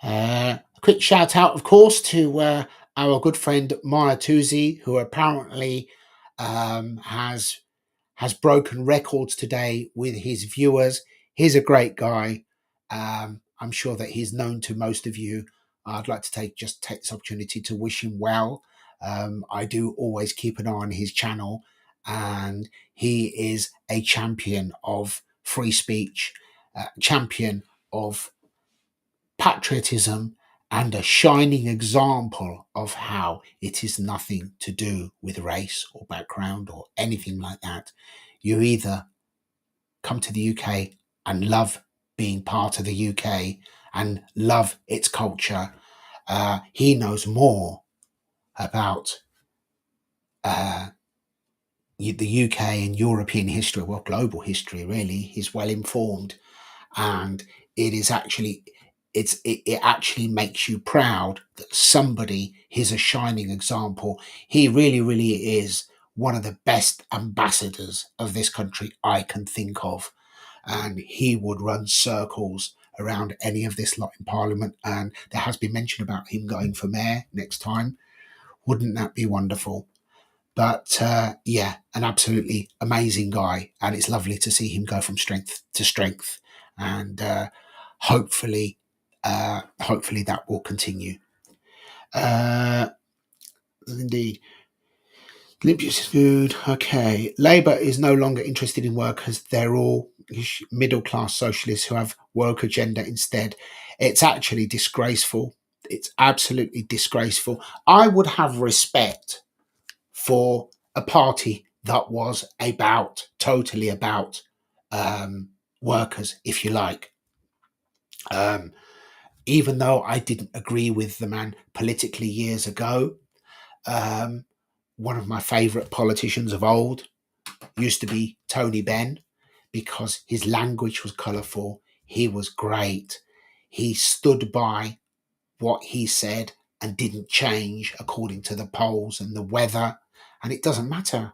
A quick shout out, of course, to our good friend Maya Tuzi, who apparently has broken records today with his viewers. He's a great guy. I'm sure that he's known to most of you. I'd like to take this opportunity to wish him well. I do always keep an eye on his channel, and he is a champion of free speech, champion of patriotism, and a shining example of how it is nothing to do with race or background or anything like that. You either come to the UK and love being part of the UK and love its culture. He knows more about uh, the UK and European history, well, global history, really. He's well informed, and it is actually it actually makes you proud that somebody is a shining example. He really is one of the best ambassadors of this country I can think of, and he would run circles around any of this lot in Parliament. And there has been mention about him going for mayor next time. Wouldn't that be wonderful? But yeah, an absolutely amazing guy, and it's lovely to see him go from strength to strength, and hopefully, hopefully that will continue. Uh, Indeed. Limpius food. Okay. Labour is no longer interested in workers. They're all middle class socialists who have work agenda instead. It's actually disgraceful. It's absolutely disgraceful. I would have respect for a party that was totally about workers, if you like. Um, Even though I didn't agree with the man politically years ago, um, one of my favourite politicians of old used to be Tony Benn, because his language was colourful. He was great. He stood by what he said and didn't change according to the polls and the weather. And it doesn't matter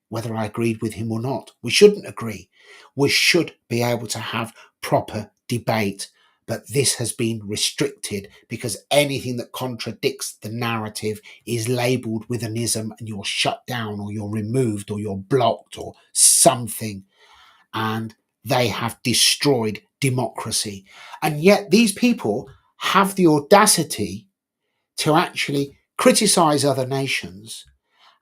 whether I agreed with him or not. We shouldn't agree. We should be able to have proper debate. But this has been restricted because anything that contradicts the narrative is labelled with an ism, and you're shut down or you're removed or you're blocked or something. And they have destroyed democracy. And yet these people have the audacity to actually criticise other nations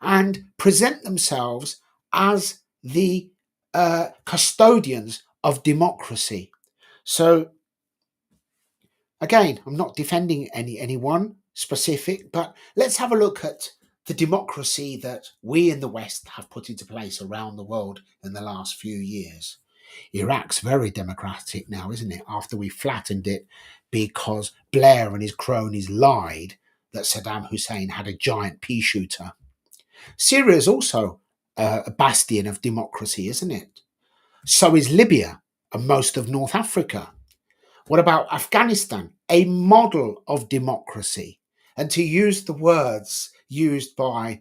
and present themselves as the custodians of democracy. So again, I'm not defending anyone specific, but let's have a look at the democracy that we in the West have put into place around the world in the last few years. Iraq's very democratic now, isn't it? After we flattened it because Blair and his cronies lied that Saddam Hussein had a giant pea shooter. Syria is also a bastion of democracy, isn't it? So is Libya and most of North Africa. What about Afghanistan? A model of democracy. And to use the words used by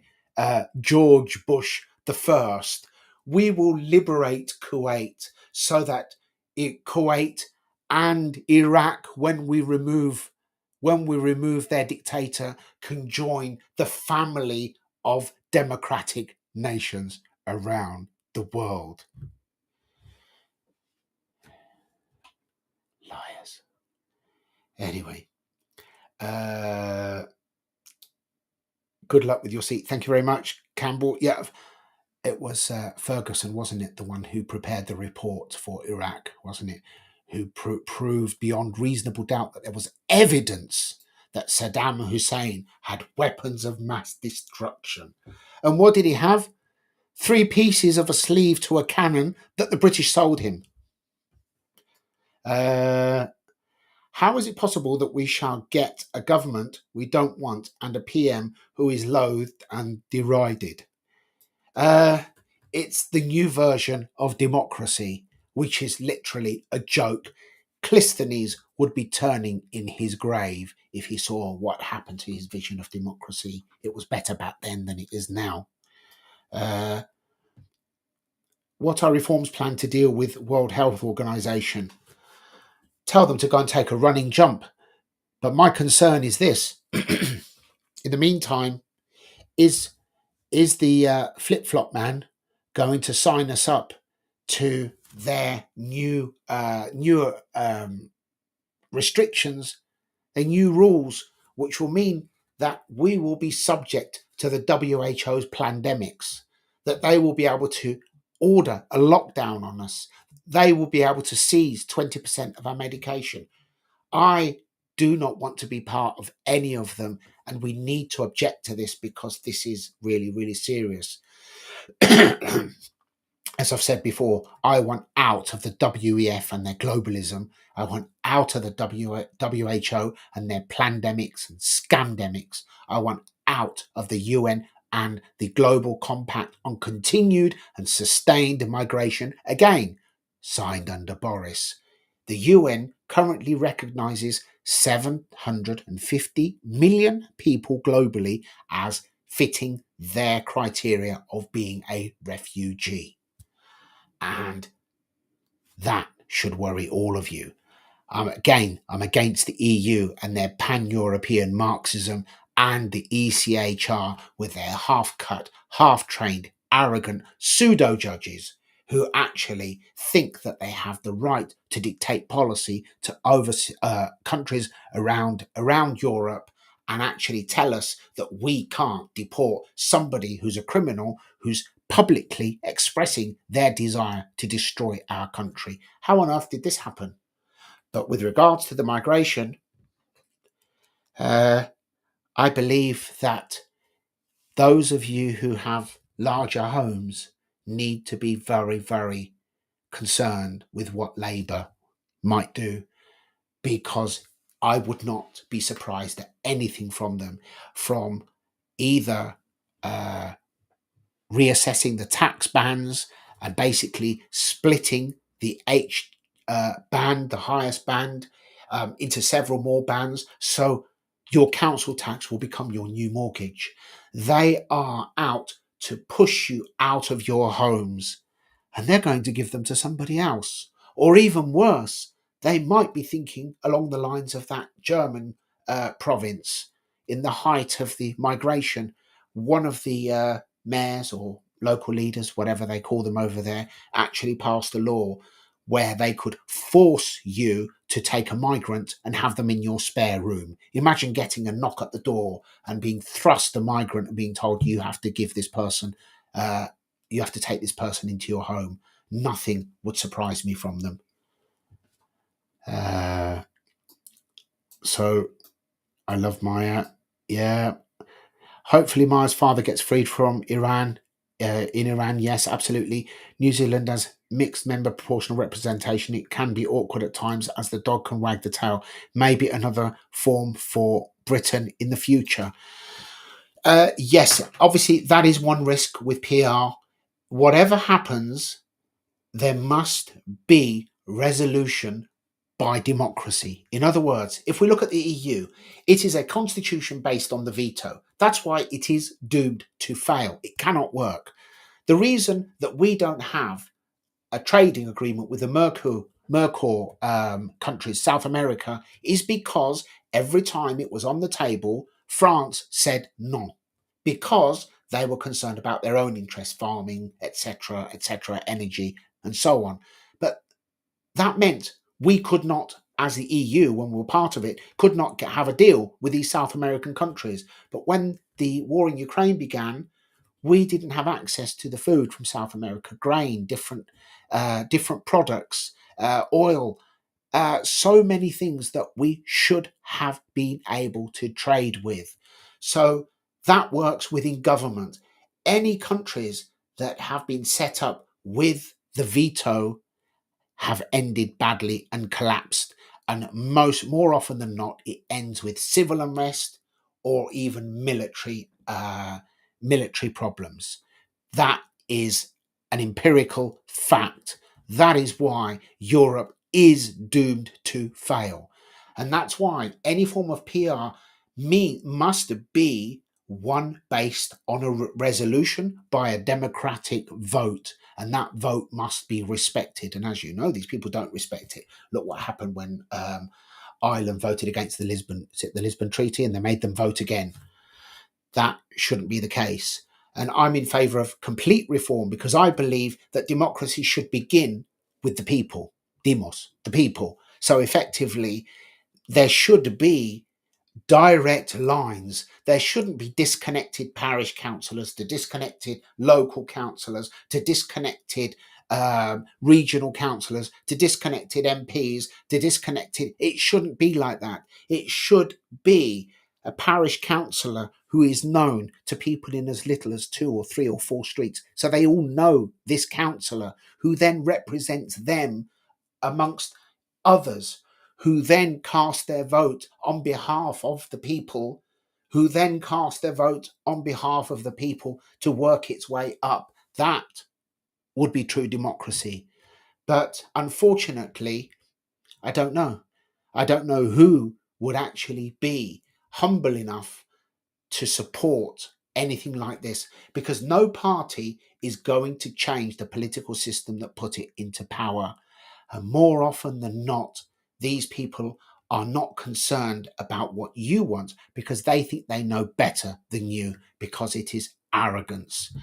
George Bush the first, we will liberate Kuwait so that Kuwait and Iraq, when we remove their dictator, can join the family of democratic nations around the world. Liars. Anyway, good luck with your seat. Thank you very much, Campbell. Yeah, It was Ferguson, wasn't it, the one who prepared the report for Iraq, wasn't it? Who proved beyond reasonable doubt that there was evidence that Saddam Hussein had weapons of mass destruction. And what did he have? Three pieces of a sleeve to a cannon that the British sold him. Uh, how is it possible that we shall get a government we don't want and a PM who is loathed and derided? Uh, it's the new version of democracy, which is literally a joke. Clisthenes would be turning in his grave if he saw what happened to his vision of democracy. It was better back then than it is now. Uh, what are reforms planned to deal with World Health Organization? Tell them to go and take a running jump. But my concern is this. In the meantime, is the flip flop man going to sign us up to their newer restrictions, their new rules, which will mean that we will be subject to the WHO's pandemics, that they will be able to order a lockdown on us, they will be able to seize 20% of our medication. I do not want to be part of any of them, and we need to object to this because this is really, really serious. As I've said before, I want out of the WEF and their globalism. I want out of the WHO and their plandemics and scamdemics. I want out of the UN and the Global Compact on continued and sustained migration, again, signed under Boris. The UN currently recognises 750 million people globally as fitting their criteria of being a refugee. And that should worry all of you. I'm against the EU and their pan-European Marxism and the ECHR with their half-cut, half-trained, arrogant pseudo-judges who actually think that they have the right to dictate policy to oversee countries around Europe and actually tell us that we can't deport somebody who's a criminal who's publicly expressing their desire to destroy our country. How on earth did this happen? But with regards to the migration, I believe that those of you who have larger homes need to be very, very concerned with what Labour might do, because I would not be surprised at anything from them, from either reassessing the tax bands and basically splitting the H band, the highest band, into several more bands. So your council tax will become your new mortgage. They are out to push you out of your homes, and they're going to give them to somebody else. Or even worse, they might be thinking along the lines of that German province in the height of the migration. One of the mayors or local leaders, whatever they call them over there, actually passed a law where they could force you to take a migrant and have them in your spare room. Imagine getting a knock at the door and being thrust a migrant and being told you have to give this person, you have to take this person into your home. Nothing would surprise me from them. So I love Maya. Yeah. Hopefully Maya's father gets freed from Iran. In Iran, yes, absolutely. New Zealand has mixed member proportional representation. It can be awkward at times as the dog can wag the tail. Maybe another form for Britain in the future. Yes, obviously that is one risk with PR. Whatever happens, there must be resolution by democracy. In other words, if we look at the EU, it is a constitution based on the veto. That's why it is doomed to fail. It cannot work. The reason that we don't have a trading agreement with the Mercosur countries, South America, is because every time it was on the table, France said no, because they were concerned about their own interests, farming, etc., energy, and so on. But that meant we could not, as the EU, when we were part of it, could not have a deal with these South American countries. But when the war in Ukraine began, we didn't have access to the food from South America, grain, different products, oil, so many things that we should have been able to trade with. So that works within government. Any countries that have been set up with the veto have ended badly and collapsed. And more often than not, it ends with civil unrest or even military problems. That is an empirical fact. That is why Europe is doomed to fail. And that's why any form of PR must be one based on a resolution by a democratic vote, and that vote must be respected. And as you know, these people don't respect it. Look what happened when Ireland voted against the Lisbon Treaty, and they made them vote again. That shouldn't be the case. And I'm in favour of complete reform because I believe that democracy should begin with the people, demos, the people. So effectively, there should be direct lines. There shouldn't be disconnected parish councillors to disconnected local councillors to disconnected regional councillors to disconnected MPs to disconnected. It shouldn't be like that. It should be a parish councillor who is known to people in as little as 2 or 3 or 4 streets. So they all know this councillor who then represents them amongst others, who then cast their vote on behalf of the people, who then cast their vote on behalf of the people to work its way up. That would be true democracy. But unfortunately, I don't know. I don't know who would actually be humble enough to support anything like this, because no party is going to change the political system that put it into power. And more often than not, these people are not concerned about what you want because they think they know better than you, because it is arrogance.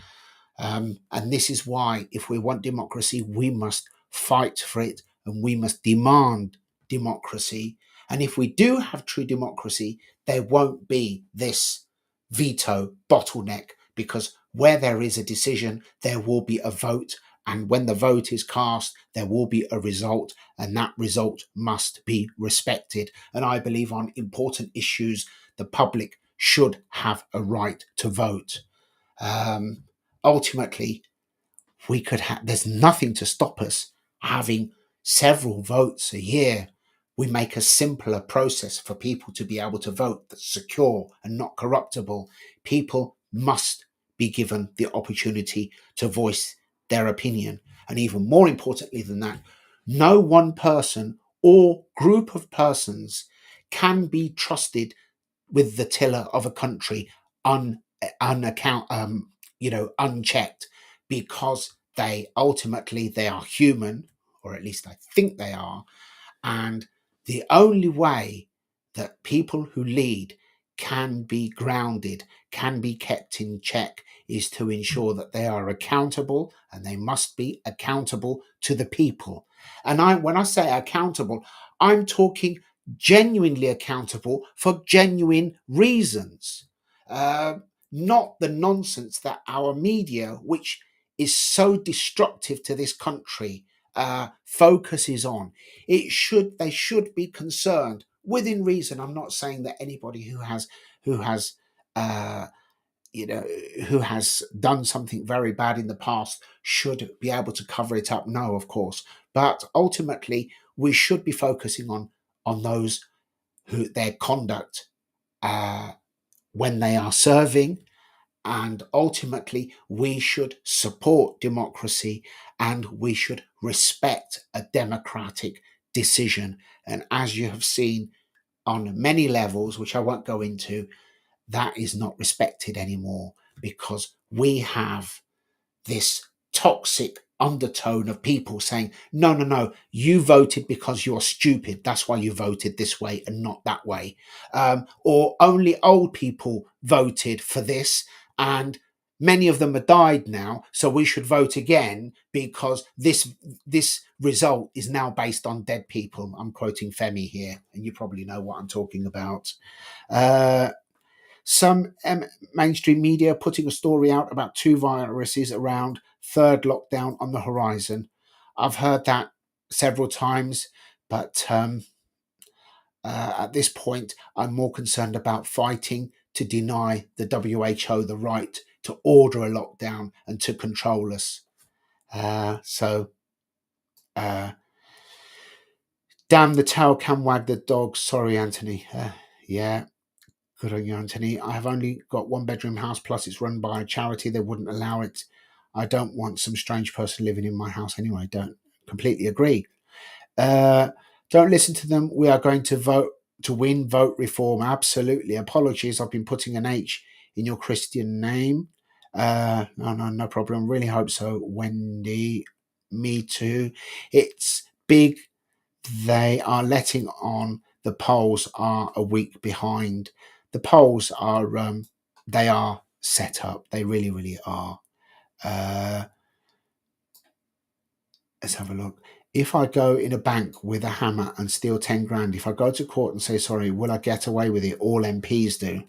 And this is why, if we want democracy, we must fight for it and we must demand democracy. And if we do have true democracy, there won't be this veto bottleneck, because where there is a decision, there will be a vote. And when the vote is cast, there will be a result, and that result must be respected. And I believe on important issues, the public should have a right to vote. Ultimately, we could have, there's nothing to stop us having several votes a year. We make a simpler process for people to be able to vote that's secure and not corruptible. People must be given the opportunity to voice their opinion. And even more importantly than that, no one person or group of persons can be trusted with the tiller of a country unchecked, because they are human, or at least I think they are. And the only way that people who lead can be grounded, can be kept in check, is to ensure that they are accountable, and they must be accountable to the people. And when I say accountable, I'm talking genuinely accountable for genuine reasons, not the nonsense that our media, which is so destructive to this country, focuses on. They should be concerned within reason. I'm not saying that anybody who has uh, who has done something very bad in the past should be able to cover it up. No, of course, but ultimately we should be focusing on those who their conduct uh, when they are serving. And ultimately, we should support democracy and we should respect a democratic decision. And as you have seen on many levels, which I won't go into, that is not respected anymore, because we have this toxic undertone of people saying, no, no, no, you voted because you're stupid. That's why you voted this way and not that way. Or only old people voted for this, and many of them have died now, so we should vote again because this result is now based on dead people. I'm quoting Femi here, and you probably know what I'm talking about. Uh, Some mainstream media putting a story out about two viruses around third lockdown on the horizon. I've heard that several times, but at this point, I'm more concerned about fighting to deny the WHO the right to order a lockdown and to control us. So, uh, damn the tail can wag the dog. Sorry, Anthony. Yeah, good on you, Anthony. I have only got one bedroom house, plus it's run by a charity. They wouldn't allow it. I don't want some strange person living in my house anyway. Don't completely agree. Uh, don't listen to them. We are going to vote to win vote reform. Absolutely. Apologies. I've been putting an H in your Christian name. No problem. Really hope so, Wendy. Me too. It's big. They are letting on. The polls are a week behind. The polls are they are set up. They really, really are. Uh, let's have a look. If I go in a bank with a hammer and steal 10 grand, if I go to court and say sorry, will I get away with it? All MPs do.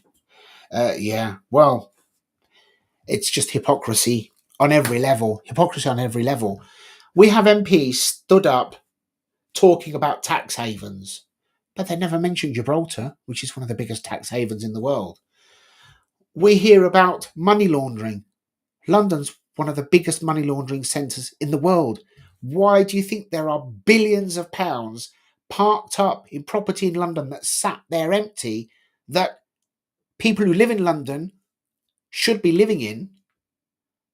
Yeah. Well, it's just hypocrisy on every level. Hypocrisy on every level. We have MPs stood up talking about tax havens, but they never mentioned Gibraltar, which is one of the biggest tax havens in the world. We hear about money laundering. London's one of the biggest money laundering centres in the world. Why do you think there are billions of pounds parked up in property in London that sat there empty that people who live in London should be living in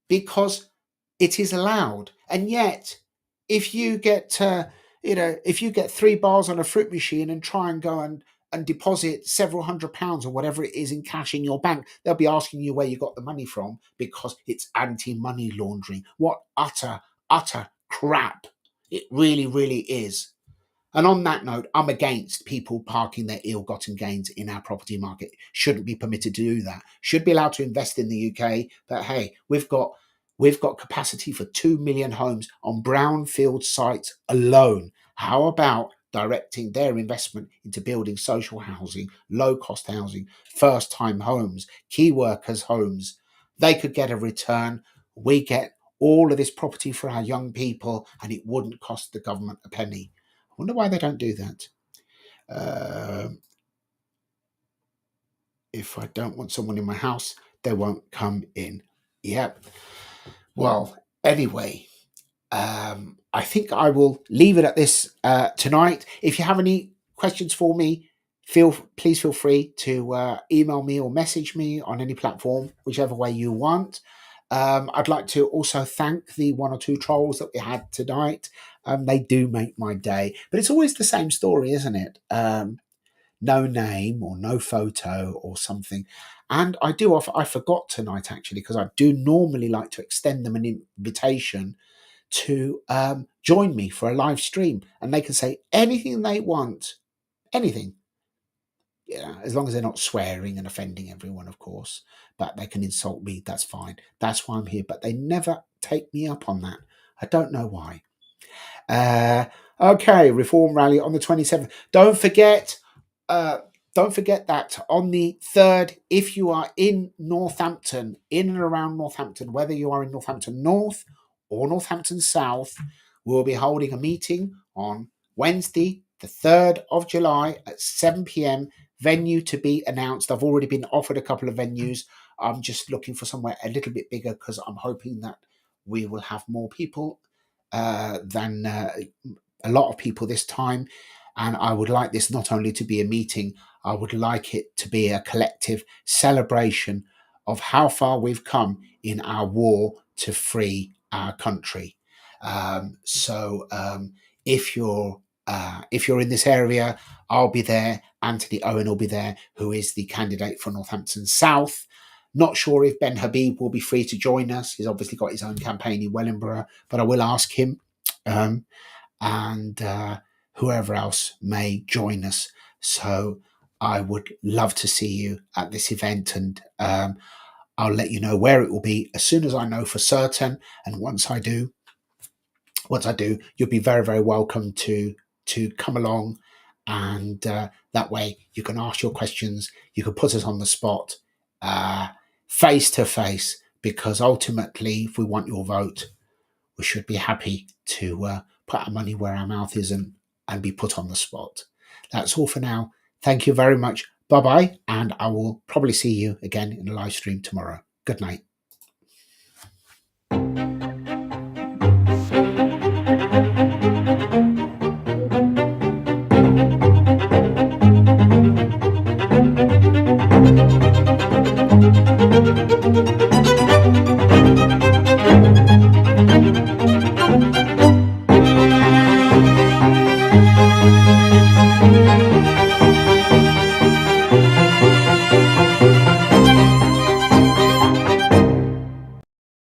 because it is allowed? And yet, if you get if you get 3 bars on a fruit machine and try and go and deposit several £100s or whatever it is in cash in your bank, they'll be asking you where you got the money from because it's anti-money laundering. What utter crap it really, really is. And on that note, I'm against people parking their ill-gotten gains in our property market. Shouldn't be permitted to do that. Should be allowed to invest in the UK. But hey, we've got capacity for 2 million homes on brownfield sites alone. How about directing their investment into building social housing, low-cost housing, first-time homes, key workers' homes? They could get a return. We get all of this property for our young people, and it wouldn't cost the government a penny. I wonder why they don't do that. If I don't want someone in my house, they won't come in. Yep. Well, anyway, I think I will leave it at this tonight. If you have any questions for me, please feel free to email me or message me on any platform, whichever way you want. I'd like to also thank the one or two trolls that we had tonight. They do make my day, but it's always the same story, isn't it? No name or no photo or something. And I forgot tonight actually, because I do normally like to extend them an invitation to join me for a live stream, and they can say anything they want, anything. Yeah, as long as they're not swearing and offending everyone, of course. But they can insult me, that's fine. That's why I'm here. But they never take me up on that. I don't know why. Okay, Reform Rally on the 27th. Uh, don't forget that on the 3rd, if you are in Northampton, in and around Northampton, whether you are in Northampton North or Northampton South, we'll be holding a meeting on Wednesday, the 3rd of July at 7 p.m. Venue to be announced. I've already been offered a couple of venues. I'm just looking for somewhere a little bit bigger because I'm hoping that we will have more people than a lot of people this time. And I would like this not only to be a meeting, I would like it to be a collective celebration of how far we've come in our war to free our country. If you're in this area, I'll be there. Anthony Owen will be there, who is the candidate for Northampton South. Not sure if Ben Habib will be free to join us. He's obviously got his own campaign in Wellingborough, but I will ask him. And whoever else may join us. So I would love to see you at this event, and I'll let you know where it will be as soon as I know for certain. And once I do, you'll be very, very welcome to come along, and that way you can ask your questions, you can put us on the spot, face to face, because ultimately, if we want your vote, we should be happy to put our money where our mouth is and be put on the spot. That's all for now. Thank you very much. Bye bye. And I will probably see you again in a live stream tomorrow. Good night.